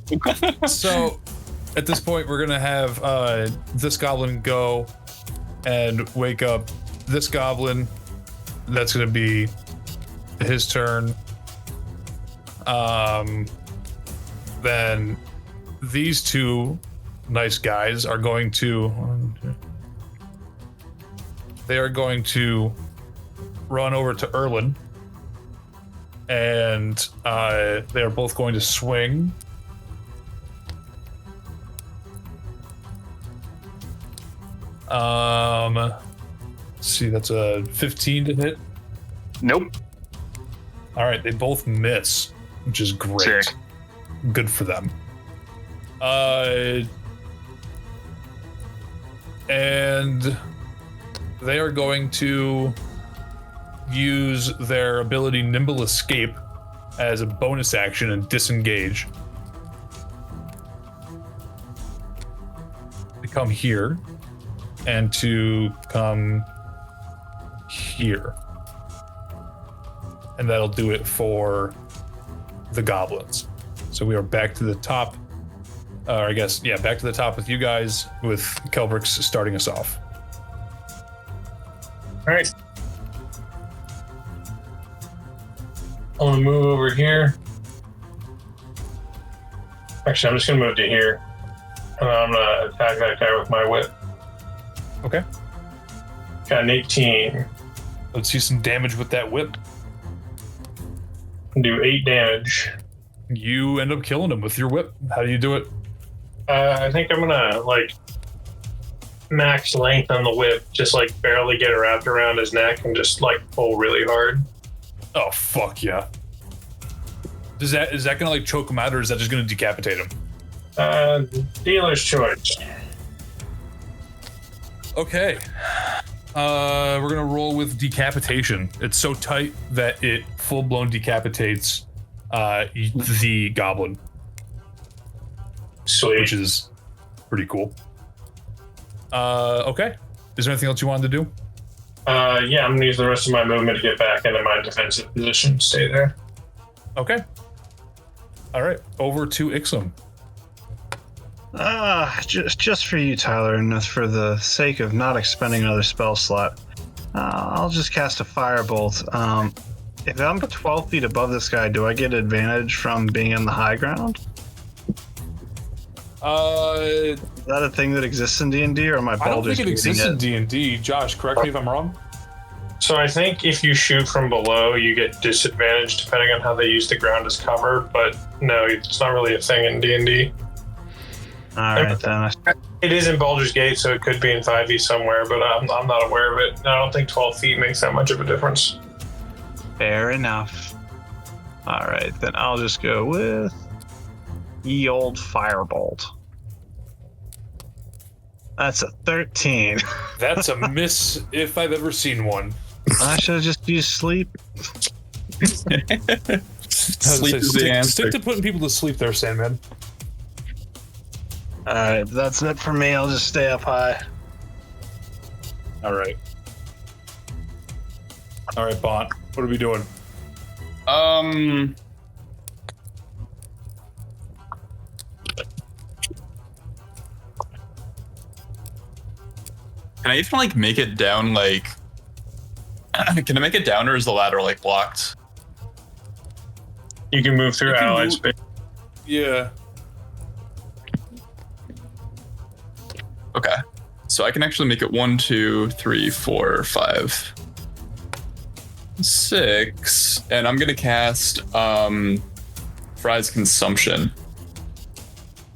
So, at this point, we're gonna have this goblin go and wake up this goblin. That's gonna be his turn. Then these two nice guys are going to. They are going to run over to Erlan, and they are both going to swing. Let's see, that's a 15 to hit. Nope. All right, they both miss, which is great. Sick. Good for them. And they are going to use their ability Nimble Escape as a bonus action and disengage. To come here and to come here. And that'll do it for the goblins. So we are back to the top. I guess, yeah, back to the top with you guys, with Kelbrix starting us off. All right. I'm gonna move over here. Actually, I'm just gonna move to here, and I'm gonna attack that guy with my whip. Okay. Got an 18. Let's see some damage with that whip. Do 8 damage. You end up killing him with your whip. How do you do it? I think I'm gonna max length on the whip, just barely get it wrapped around his neck and just pull really hard. Oh, fuck yeah. Is that gonna choke him out, or is that just gonna decapitate him? Dealer's choice. Okay. We're gonna roll with decapitation. It's so tight that it full-blown decapitates the goblin. Sweet. Which is pretty cool. Okay. Is there anything else you wanted to do? Yeah, I'm gonna use the rest of my movement to get back into my defensive position. Stay there. Okay. All right. Over to Ixim. Just for you, Tyler, and for the sake of not expending another spell slot, I'll just cast a firebolt. If I'm 12 feet above this guy, do I get advantage from being in the high ground? Is that a thing that exists in D&D, or am I I don't think it exists in it? D&D. Josh, correct me if I'm wrong. So I think if you shoot from below, you get disadvantage depending on how they use the ground as cover. But no, it's not really a thing in D&D. All right, then. It is in Baldur's Gate, so it could be in 5e somewhere, but I'm not aware of it. I don't think 12 feet makes that much of a difference. Fair enough. All right, then I'll just go with ye old firebolt. That's a 13. That's a miss if I've ever seen one. I should have just used sleep. Sleep is the answer. Stick to putting people to sleep there, Sandman. All right, that's it for me. I'll just stay up high. All right. All right, Bont. What are we doing? Can I even make it down can I make it down, or is the ladder blocked? You can move through allied space. Yeah. Okay. So I can actually make it 1, 2, 3, 4, 5, 6. And I'm gonna cast Fry's Consumption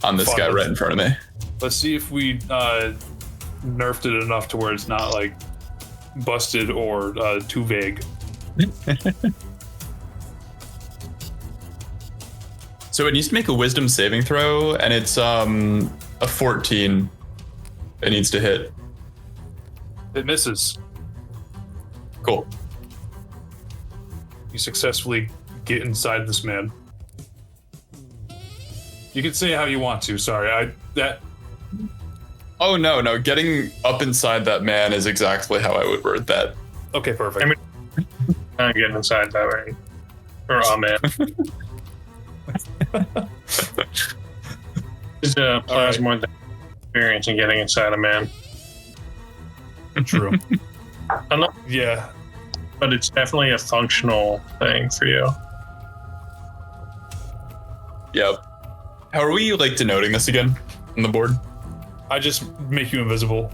on this guy right in front of me. Let's see if we nerfed it enough to where it's not like busted or too vague. So it needs to make a wisdom saving throw, and it's a 14. It needs to hit. It misses. Cool. You successfully get inside this man. You can say how you want to. Sorry, Oh no! Getting up inside that man is exactly how I would word that. Okay, perfect. I mean, I'm getting inside that way. Or man. It's a plasma experience in getting inside a man. True. Yeah. But it's definitely a functional thing for you. Yep. How are we like denoting this again on the board? I just make you invisible,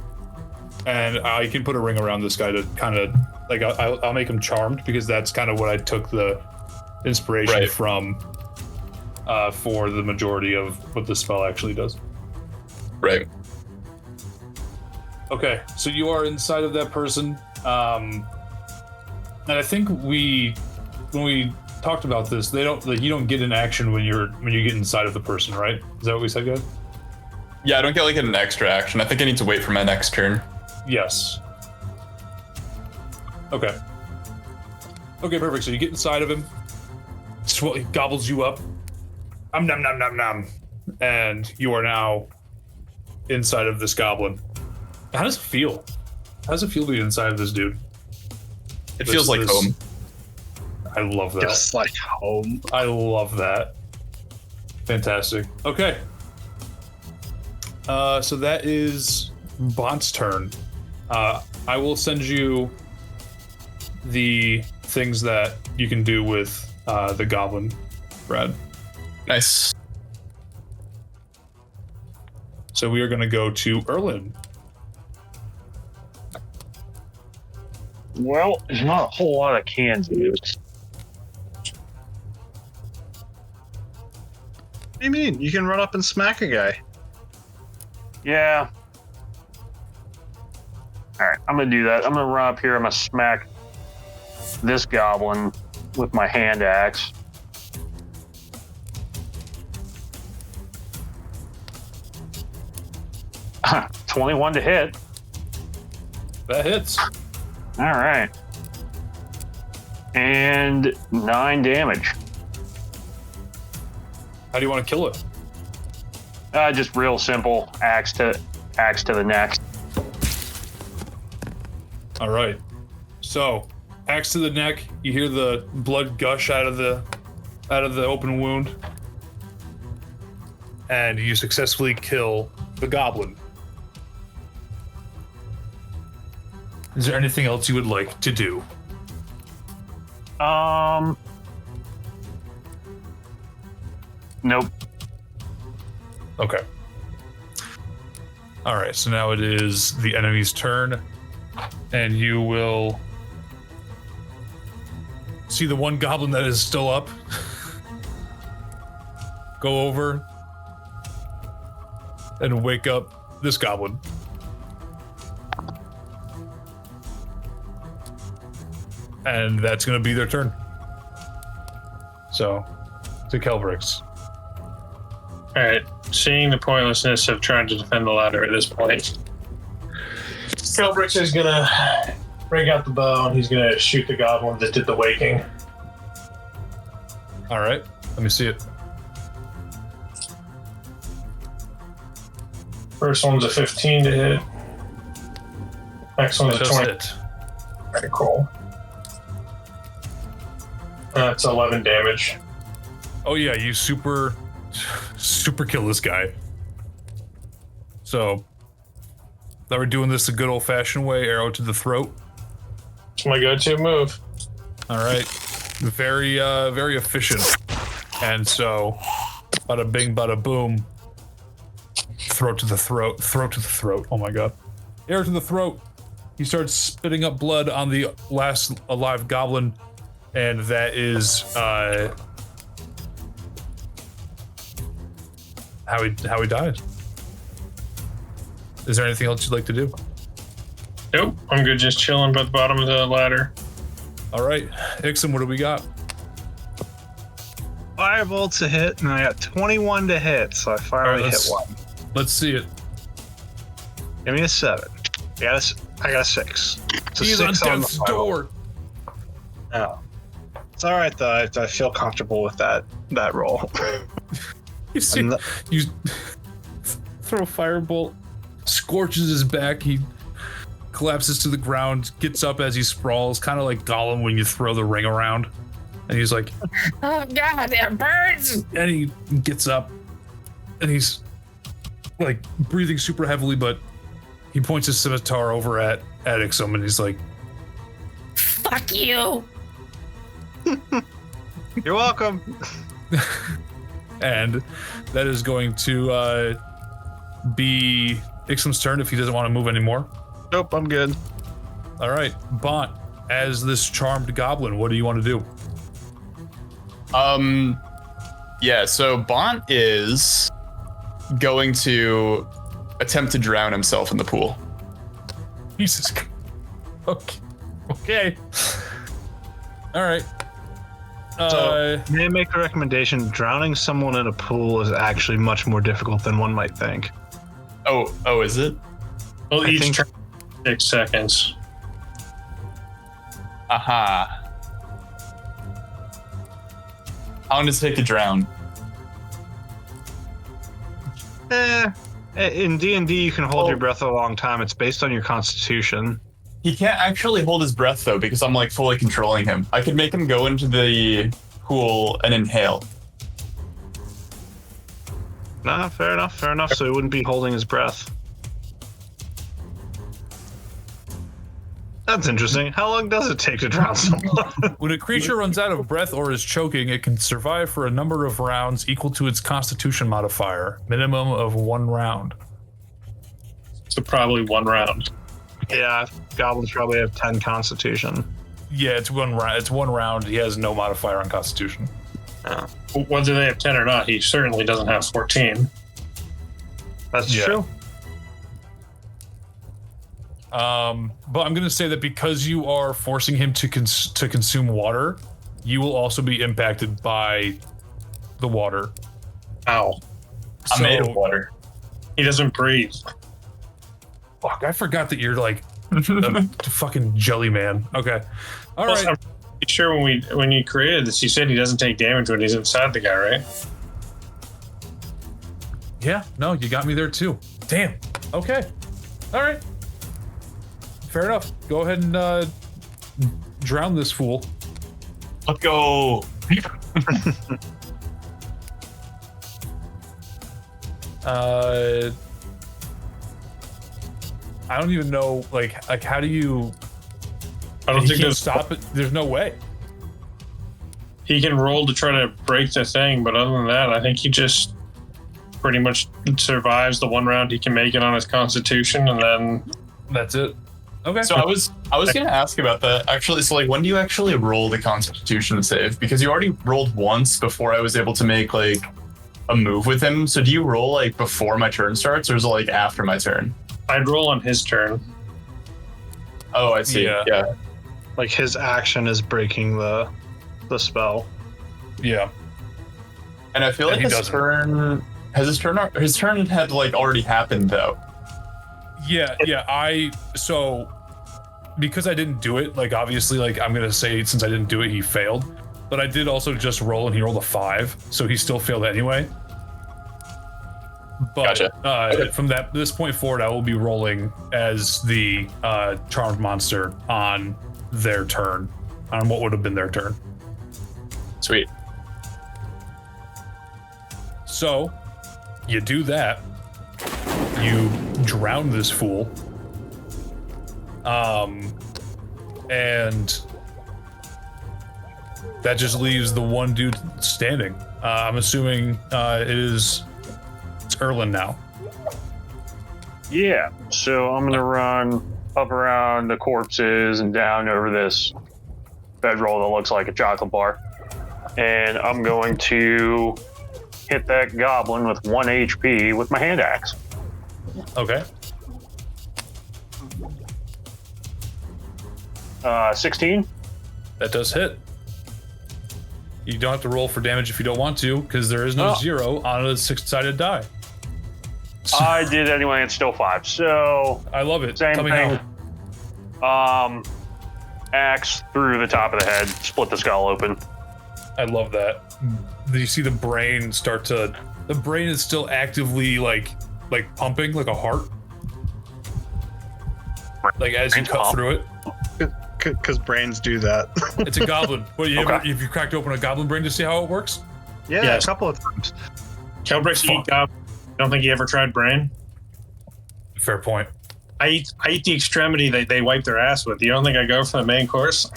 and I can put a ring around this guy to kind of like I'll make him charmed, because that's kind of what I took the inspiration from for the majority of what the spell actually does. Right. Okay, so you are inside of that person, and I think when we talked about this, you don't get an action when you get inside of the person, right? Is that what we said, guys? Yeah, I don't get like an extra action. I think I need to wait for my next turn. Yes. Okay. Okay, perfect. So you get inside of him. He gobbles you up. Nom nom nom nom. And you are now inside of this goblin. How does it feel? How does it feel to be inside of this dude? It feels like home. I love that. Just like home. I love that. Fantastic. Okay. So that is Bont's turn. I will send you the things that you can do with the goblin, Brad. Nice. So we are going to go to Erlan. Well, there's not a whole lot I can do. What do you mean? You can run up and smack a guy. Yeah. All right, I'm gonna do that. I'm gonna run up here. I'm gonna smack this goblin with my hand axe. Huh, 21 to hit. That hits. All right. And 9 damage. How do you want to kill it? Just real simple. Axe to the neck. All right. So, axe to the neck. You hear the blood gush out of the open wound, and you successfully kill the goblin. Is there anything else you would like to do? Nope. Okay. All right, so now it is the enemy's turn, and you will see the one goblin that is still up. Go over and wake up this goblin. And that's going to be their turn. So, to Kelbrix. All right. Seeing the pointlessness of trying to defend the ladder at this point, Kelbrix is gonna break out the bow and he's gonna shoot the goblin that did the waking. All right, let me see it. First one's a 15 to hit. Next one's a 20. Hit. Very cool. That's 11 damage. Oh yeah, you super kill this guy. So, that we're doing this the good old-fashioned way, arrow to the throat. It's my go-to move. All right, very efficient. And so, bada bing, bada boom. Throat to the throat, throat to the throat. Oh my god, arrow to the throat. He starts spitting up blood on the last alive goblin, and that is how he dies. Is there anything else you'd like to do? Nope, I'm good just chilling by the bottom of the ladder. All right, Ixim, what do we got? Firebolt to hit, and I got 21 to hit, so I finally hit one. Let's see it. Give me a 7. I got a 6. It's a He's 6 on on the death's firebolt. door. Oh. It's all right, though. I feel comfortable with that roll. You see, you throw a firebolt, scorches his back. He collapses to the ground, gets up as he sprawls, kind of like Gollum when you throw the ring around. And he's like, "Oh God, it burns!" And he gets up, and he's like breathing super heavily, but he points his scimitar over at Ixim, and he's like, "Fuck you!" You're welcome. And that is going to be Ixim's turn if he doesn't want to move anymore. Nope, I'm good. All right, Bont, as this charmed goblin, what do you want to do? Yeah, so Bont is going to attempt to drown himself in the pool. Jesus. Okay. All right. So, may I make a recommendation? Drowning someone in a pool is actually much more difficult than one might think. Oh, is it? Well, I each think- turn 6 seconds. Aha. How long does it take to drown? In D&D, you can hold your breath a long time. It's based on your constitution. He can't actually hold his breath though, because I'm like fully controlling him. I could make him go into the pool and inhale. Nah, fair enough. So he wouldn't be holding his breath. That's interesting. How long does it take to drown someone? When a creature runs out of breath or is choking, it can survive for a number of rounds equal to its constitution modifier, minimum of 1 round. So probably 1 round. Yeah, goblins probably have 10 constitution. Yeah, it's 1 round. It's 1 round. He has no modifier on constitution. Whether they have 10 or not, he certainly doesn't have 14. That's Yeah. true. But I'm going to say that because you are forcing him to consume water, you will also be impacted by the water. Ow. I'm made of water. He doesn't breathe. Fuck, I forgot that you're like a fucking jelly man. Okay. All Plus, right. I'm pretty sure when you created this, you said he doesn't take damage when he's inside the guy, right? Yeah, no, you got me there too. Damn. Okay. All right. Fair enough. Go ahead and drown this fool. Let's go. I don't even know, like how do you? I don't He think can't there's stop it. There's no way. He can roll to try to break the thing, but other than that, I think he just pretty much survives the 1 round he can make it on his constitution, and then That's it. Okay. So I was gonna ask about that actually. So like, when do you actually roll the Constitution save? Because you already rolled once before I was able to make like a move with him. So do you roll like before my turn starts, or is it like after my turn? I'd roll on his turn. Oh, I see. Yeah. Yeah. Like his action is breaking the spell. Yeah. And I feel And like he his doesn't. his turn had like already happened though. Yeah. So because I didn't do it, like obviously, like I'm gonna say since I didn't do it, he failed. But I did also just roll, and he rolled a 5, so he still failed anyway. But Gotcha. From this point forward, I will be rolling as the charmed monster on their turn, on what would have been their turn. Sweet. So you do that. You drown this fool. And that just leaves the one dude standing. I'm assuming it's Erlan now. Yeah, so I'm gonna run up around the corpses and down over this bedroll that looks like a chocolate bar. And I'm going to hit that goblin with 1 HP with my hand axe. Okay. 16. That does hit. You don't have to roll for damage if you don't want to, because there is no 0 on a 6-sided die. I did anyway, it's still 5. So I love it. same Tell me thing. how. Axe through the top of the head, split the skull open. I love that. You see the brain start to. The brain is still actively like pumping like a heart. Like as you Brain's cut pump? through it. Because brains do that. It's a goblin. What, Okay. have you cracked open a goblin brain to see how it works? Yeah, Yes. a couple of times. Kelbrix eat goblin. I don't think he ever tried brain. Fair point. I eat the extremity that they wipe their ass with. You don't think I go for the main course?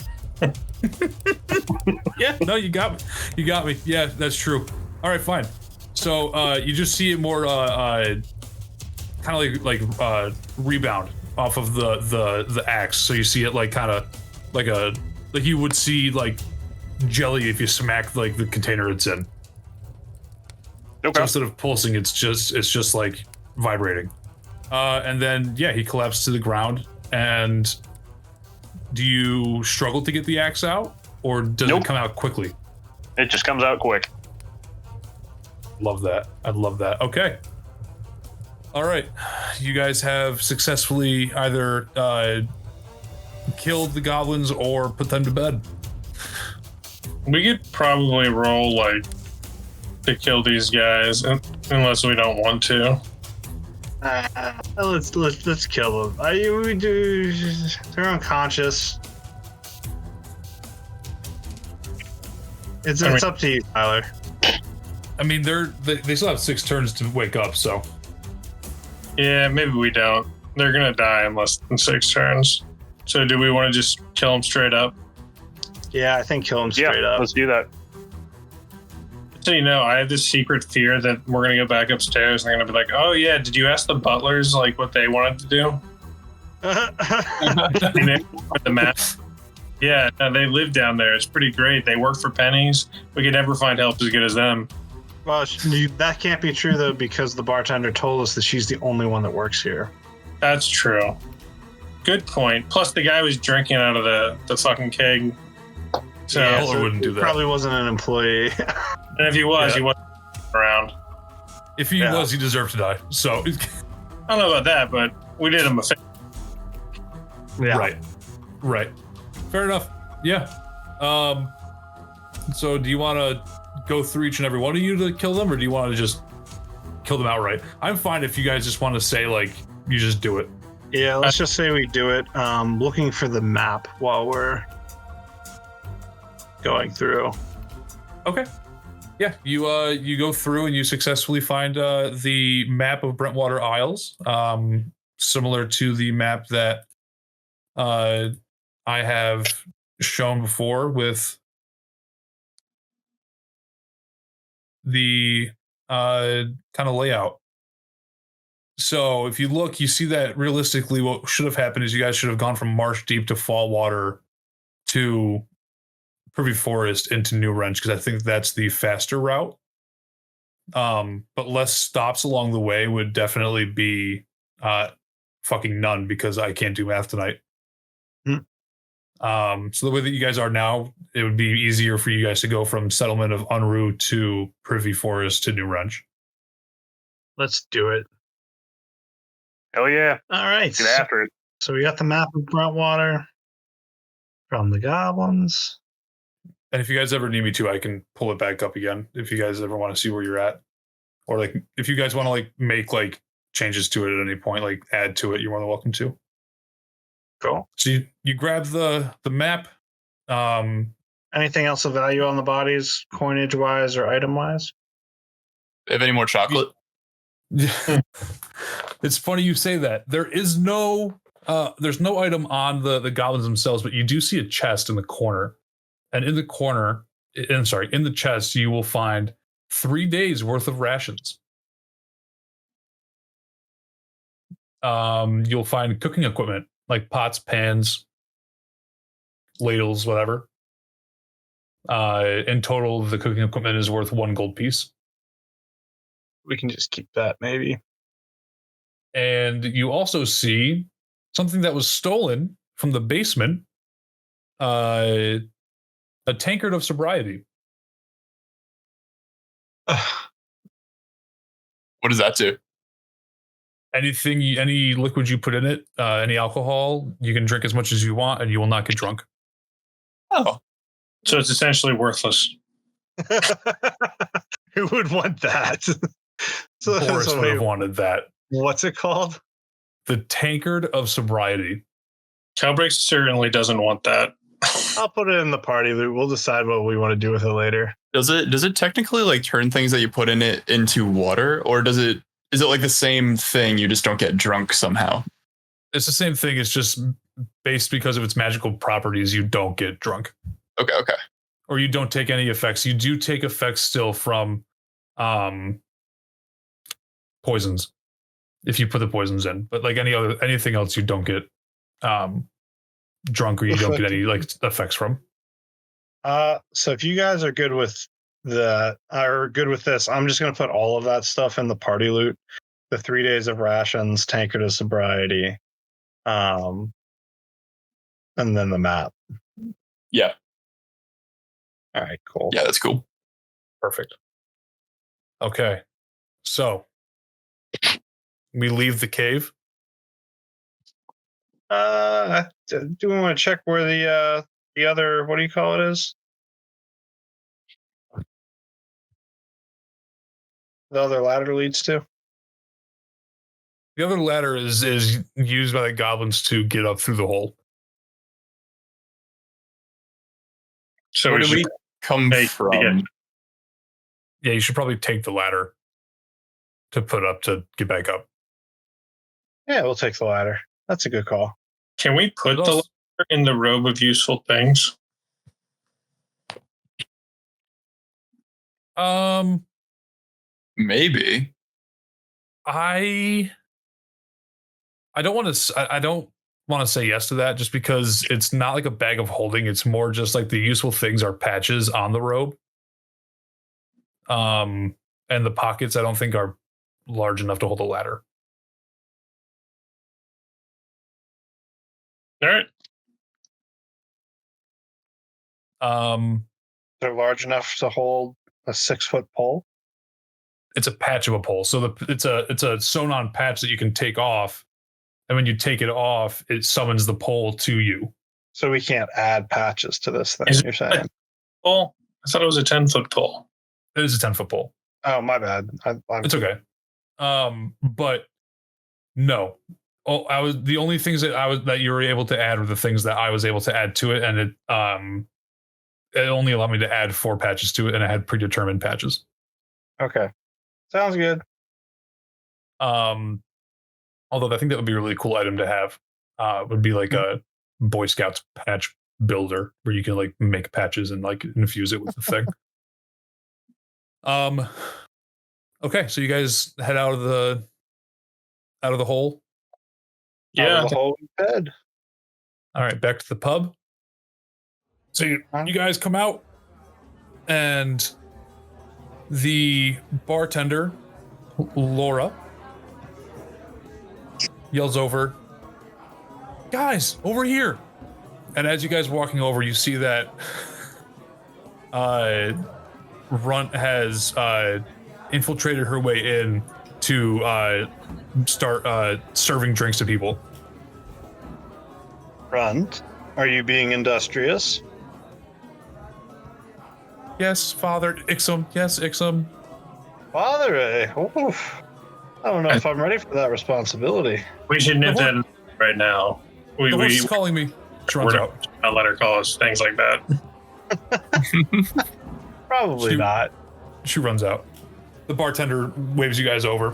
Yeah, no, you got me. You got me. Yeah, that's true. All right, fine. So you just see it more kind of like rebound off of the axe. So you see it like kind of like you would see like jelly if you smack like the container it's in. Okay. So instead of pulsing, it's just like vibrating. And then yeah, he collapsed to the ground. And do you struggle to get the axe out, or does Nope. it come out quickly? It just comes out quick. Love that. I'd love that. Okay. All right. You guys have successfully either killed the goblins or put them to bed. We could probably roll like to kill these guys, unless we don't want to. Let's kill them. We do. They're unconscious. It's up to you, Tyler. I mean, they still have 6 turns to wake up, so Yeah, maybe we don't. They're gonna die in less than 6 turns. So do we want to just kill them straight up? Yeah, I think kill them straight Yeah, up. let's do that. So you know, I have this secret fear that we're gonna go back upstairs and they're gonna be like, "Oh yeah, did you ask the butlers like what they wanted to do?" You know, with the map. Yeah, no, they live down there. It's pretty great. They work for pennies. We could never find help as good as them. Well, that can't be true though, because the bartender told us that she's the only one that works here. That's true. Good point. Plus, the guy was drinking out of the fucking keg. So, Yeah, Butler wouldn't do he that. Probably wasn't an employee. and if he was, Yeah. he wasn't around. if he was, he deserved to die. So I don't know about that, but we did him a favor. Yeah. Right. Fair enough. Yeah. So do you want to go through each and every one of you to kill them, or do you want to just kill them outright? I'm fine if you guys just want to say like you just do it. Yeah, let's just say we do it. Looking for the map while we're going through. Okay. Yeah, you go through and you successfully find the map of Brentwater Isles, similar to the map that I have shown before with the kind of layout. So if you look, you see that realistically what should have happened is you guys should have gone from Marsh Deep to Fall Water to Privy Forest into New Wrench, because I think that's the faster route. But less stops along the way would definitely be fucking none, because I can't do math tonight. So the way that you guys are now, it would be easier for you guys to go from Settlement of Unruh to Privy Forest to New Wrench. Let's do it. Hell yeah. All right. Get after it. So we got the map of Brentwater from the goblins. And if you guys ever need me to, I can pull it back up again if you guys ever want to see where you're at. Or like if you guys want to like make like changes to it at any point, like add to it, you're more than welcome to. Cool. So you grab the map. Anything else of value on the bodies, coinage wise or item wise? Have any more chocolate? It's funny you say that. There's no item on the goblins themselves, but you do see a chest in the corner. And in the chest, you will find 3 days worth of rations. You'll find cooking equipment like pots, pans, ladles, whatever. In total, the cooking equipment is worth 1 gold piece. We can just keep that maybe. And you also see something that was stolen from the basement. A tankard of sobriety. What does that do? Any liquid you put in it, any alcohol, you can drink as much as you want, and you will not get drunk. Oh, So it's essentially worthless. Who would want that? Boars would have wait, wanted that. what's it called? The tankard of sobriety. Kelbrix certainly doesn't want that. I'll put it in the party loot. We'll decide what we want to do with it later. does it technically like turn things that you put in it into water, or is it like the same thing? You just don't get drunk somehow. It's the same thing. It's just based because of its magical properties. You don't get drunk. Okay. Or you don't take any effects. You do take effects still from poisons if you put the poisons in, but like anything else, you don't get drunk, or you don't get any like effects from. So if you guys are good with this, I'm just gonna put all of that stuff in the party loot. The 3 days of rations, tankard of sobriety, and then the map. Yeah. All right, cool. Yeah, that's cool. Perfect. Okay. So we leave the cave. Do we want to check where the other, what do you call it, is? The other ladder leads to? The other ladder is used by the goblins to get up through the hole. So Where we do we should come take from? the- Yeah, you should probably take the ladder to put up to get back up. Yeah, we'll take the ladder. That's a good call. Can we put But the also- letter in the robe of useful things? Maybe. I don't want to. I don't want to say yes to that, just because it's not like a bag of holding. It's more just like the useful things are patches on the robe. And the pockets I don't think are large enough to hold a ladder. All right. They're large enough to hold a 6-foot pole. It's a patch of a pole, so it's a sewn on patch that you can take off, and when you take it off, it summons the pole to you. So we can't add patches to this thing, Is it you're saying? Pole? I thought it was a 10-foot pole. It is a 10-foot pole. Oh, my bad. It's okay. But no. Oh, the only things that you were able to add were the things that I was able to add to it, and it only allowed me to add 4 patches to it, and I had predetermined patches. Okay. Sounds good. Although I think that would be a really cool item to have. Would be like a Boy Scouts patch builder where you can like make patches and like infuse it with the thing. Okay, so you guys head out of the hole. Out Yeah. of the whole bed. All right, back to the pub. So you guys come out, and the bartender, Laura, yells over, "Guys, over here!" And as you guys are walking over, you see that Runt has infiltrated her way in to start serving drinks to people. Runt, are you being industrious? Yes, Father Ixim. Yes, Ixim. Father, oof. I don't know if I'm ready for that responsibility. We should nip The that right now. The horse is calling me. She runs We're out. not let her call us things like that. Probably not. She runs out. The bartender waves you guys over.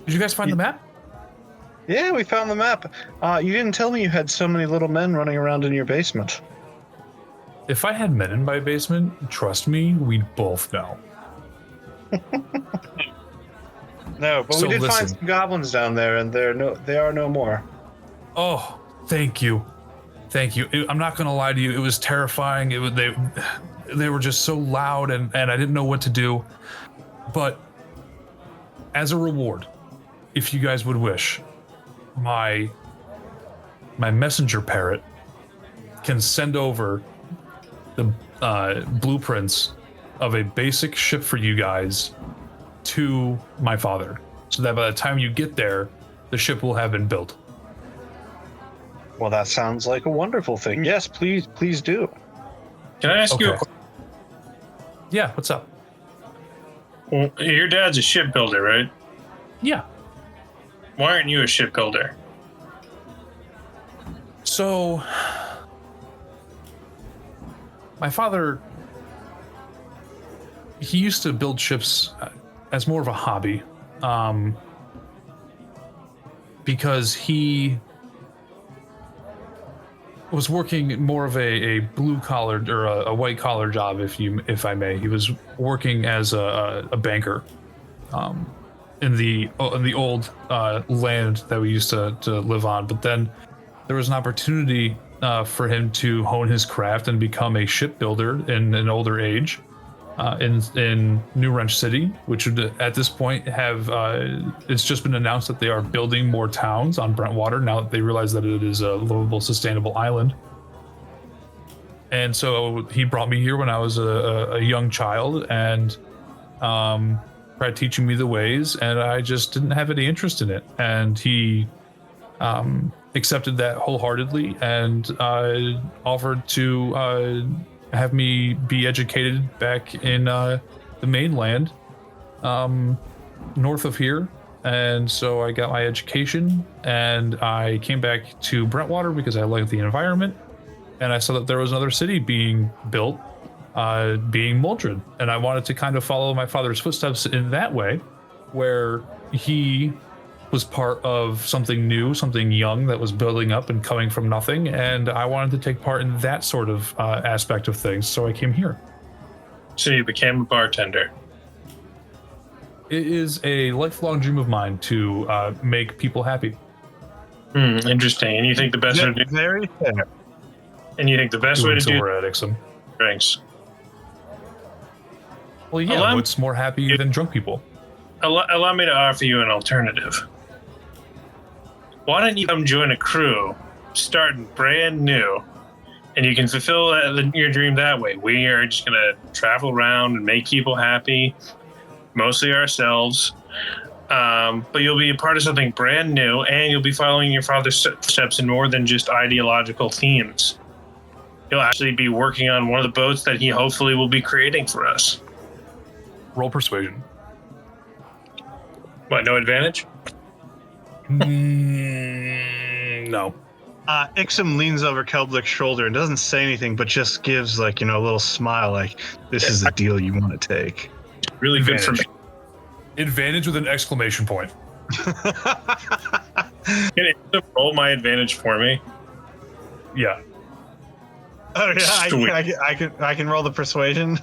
Did you guys find the map? Yeah, we found the map. You didn't tell me you had so many little men running around in your basement. If I had men in my basement, trust me, we'd both know. No, but So we did find listen. some goblins down there, and they are no more. Oh, thank you. Thank you. I'm not going to lie to you. It was terrifying. They were just so loud, and I didn't know what to do. But as a reward, if you guys would wish, my messenger parrot can send over the blueprints of a basic ship for you guys to my father, so that by the time you get there, the ship will have been built. Well, that sounds like a wonderful thing. Yes, please do. Can I ask you a Okay. Yeah, what's up? question? Your dad's a shipbuilder, right? Yeah. Why aren't you a shipbuilder? So, my father, he used to build ships as more of a hobby, because he was working more of a blue collar or a white collar job, if I may. He was working as a banker, in the old land that we used to live on. But then there was an opportunity for him to hone his craft and become a shipbuilder in an older age, in New Wrench City, which would at this point have it's just been announced that they are building more towns on Brentwater now that they realize that it is a livable, sustainable island. And so he brought me here when I was a young child, and tried teaching me the ways, and I just didn't have any interest in it. And he accepted that wholeheartedly and offered to have me be educated back in the mainland, north of here. And so I got my education, and I came back to Brentwater because I liked the environment, and I saw that there was another city being built, being Muldred, and I wanted to kind of follow my father's footsteps in that way, where he was part of something new, something young that was building up and coming from nothing, and I wanted to take part in that sort of aspect of things, so I came here. So you became a bartender. It is a lifelong dream of mine to make people happy. Interesting. And you think the best way to do Very fair. and you think the best way to do Over at Ixim. drinks? Well, yeah, Allow- what's more happy than drunk people? Allow me to offer you an alternative. Why don't you come join a crew, starting brand new, and you can fulfill your dream that way. We are just going to travel around and make people happy, mostly ourselves. But you'll be a part of something brand new, and you'll be following your father's steps in more than just ideological themes. You'll actually be working on one of the boats that he hopefully will be creating for us. Roll persuasion. What, no advantage? No. Ixim leans over Kelbrix's shoulder and doesn't say anything, but just gives a little smile, like, this is the deal you want to take. Really good for me. Advantage with an exclamation point. Can you roll my advantage for me? Yeah. Oh yeah, Sweet. I can roll the persuasion.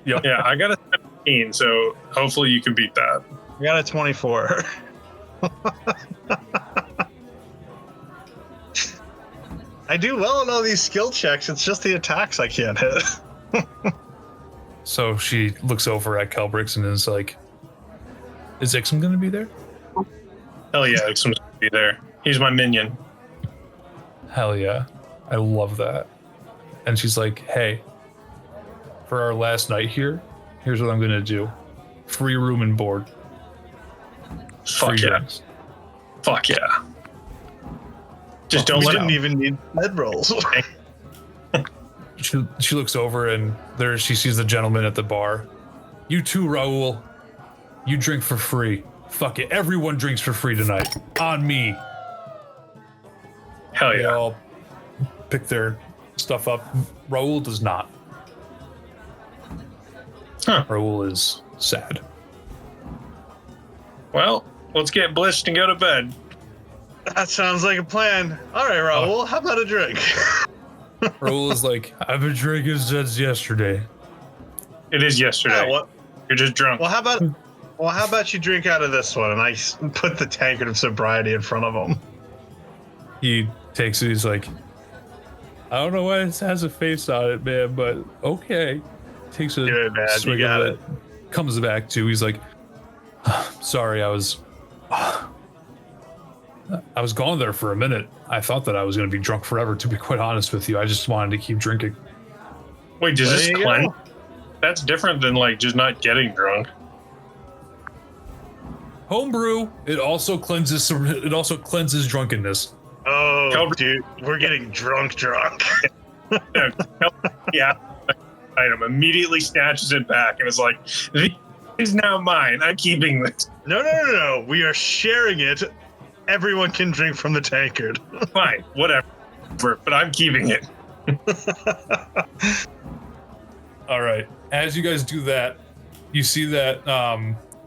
Yep. Yeah, I got a 17, so hopefully you can beat that. I got a 24. I do well in all these skill checks. It's just the attacks I can't hit. So she looks over at Kelbrix and is like, is Ixim going to be there? Hell yeah, Ixim's gonna be there. He's my minion. Hell yeah. I love that. And she's like, hey, for our last night here, here's what I'm going to do. Free room and board. Fuck Free yeah. drinks. Fuck yeah. Just don't We let didn't him. even need med rolls. She looks over and there she sees the gentleman at the bar. You too, Raul. You drink for free. Fuck it. Everyone drinks for free tonight. On me. Hell They yeah. all pick their stuff up. Raul does not. Huh. Raul is sad. Well, let's get blissed and go to bed. That sounds like a plan. All right, Raul, how about a drink? Raul is like, I've been drinking since yesterday. It is yesterday. Yeah, You're just drunk. Well, how about you drink out of this one? And I put the tankard of sobriety in front of him. He takes it. He's like, I don't know why this has a face on it, man, but okay. Takes a Good, man. You swig got of it. Comes back to. He's like, sorry, I was I was gone there for a minute. I thought that I was going to be drunk forever, to be quite honest with you. I just wanted to keep drinking. Wait, does this There you cleanse? go. That's different than like just not getting drunk. Homebrew, it also cleanses drunkenness. Oh, Kelbrix- dude, we're getting drunk. Yeah. Item immediately snatches it back and is like, "This is now mine. I'm keeping this." No. We are sharing it. Everyone can drink from the tankard. Fine, whatever. But I'm keeping it. All right. As you guys do that, you see that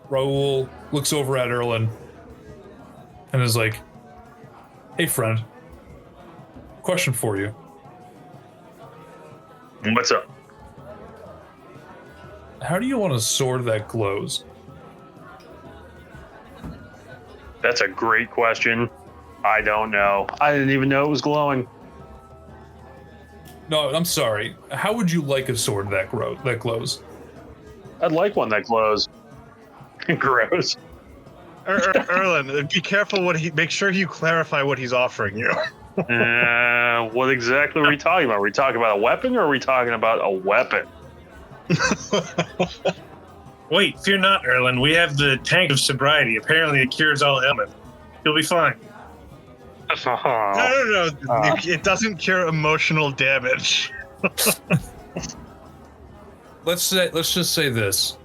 Raoul looks over at Erlan and is like, "Hey, friend, question for you. What's up? How do you want a sword that glows?" That's a great question. I don't know. I didn't even know it was glowing. No, I'm sorry. How would you like a sword that glows? I'd like one that glows. Gross. Erlan, be careful make sure you clarify what he's offering you. What exactly are we talking about? Are we talking about a weapon or are we talking about a weapon? Wait, fear not, Erlan. We have the tank of sobriety. Apparently it cures all ailments. You'll be fine. No. It doesn't cure emotional damage. Let's just say this.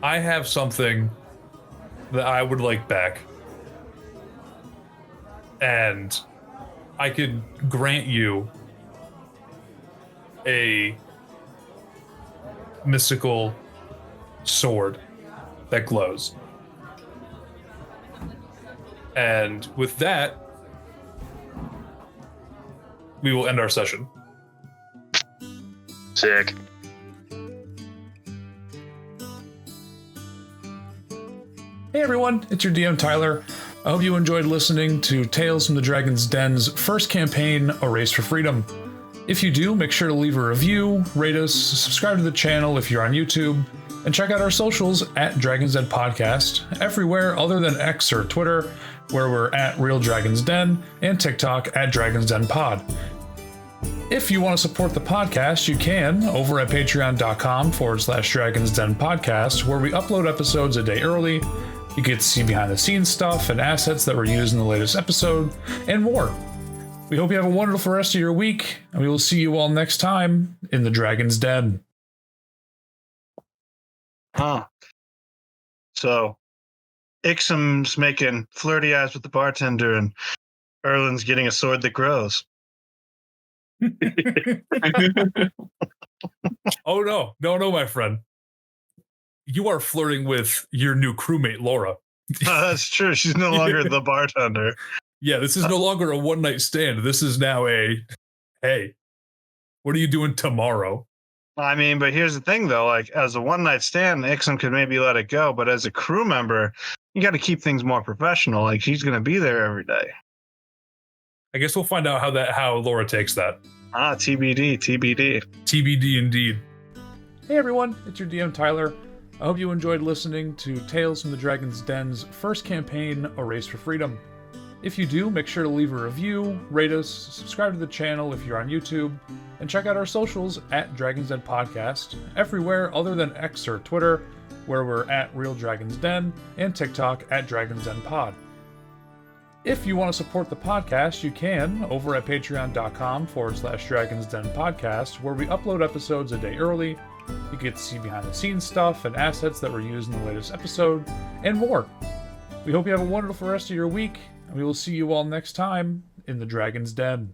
I have something that I would like back. And I could grant you a mystical sword that glows. And with that, we will end our session. Sick. Hey everyone, it's your DM Tyler. I hope you enjoyed listening to Tales from the Dragon's Den's first campaign, A Race for Freedom. If you do, make sure to leave a review, rate us, subscribe to the channel if you're on YouTube, and check out our socials at Dragon's Den Podcast, everywhere other than X or Twitter, where we're at Real Dragon's Den, and TikTok at Dragon's Den Pod. If you want to support the podcast, you can over at patreon.com/Dragon's Den Podcast, where we upload episodes a day early. You get to see behind the scenes stuff and assets that were used in the latest episode, and more. We hope you have a wonderful rest of your week, and we will see you all next time in the Dragon's Den. Huh. So, Ixim's making flirty eyes with the bartender, and Erlan's getting a sword that grows. Oh, no, my friend. You are flirting with your new crewmate, Laura. That's true. She's no longer the bartender. Yeah, this is no longer a one-night stand. This is now hey, what are you doing tomorrow? I mean, but here's the thing, though. Like, as a one-night stand, Ixim could maybe let it go, but as a crew member, you got to keep things more professional. Like, she's going to be there every day. I guess we'll find out how Laura takes that. TBD. TBD indeed. Hey everyone, it's your DM Tyler. I hope you enjoyed listening to Tales from the Dragon's Den's first campaign, A Race for Freedom. If you do, make sure to leave a review, rate us, subscribe to the channel if you're on YouTube, and check out our socials at Dragon's Den Podcast, everywhere other than X or Twitter, where we're at Real Dragon's Den, and TikTok at Dragon's Den Pod. If you want to support the podcast, you can over at patreon.com/Dragon's Den Podcast, where we upload episodes a day early. You get to see behind the scenes stuff and assets that were used in the latest episode, and more. We hope you have a wonderful rest of your week, and we will see you all next time in the Dragon's Den.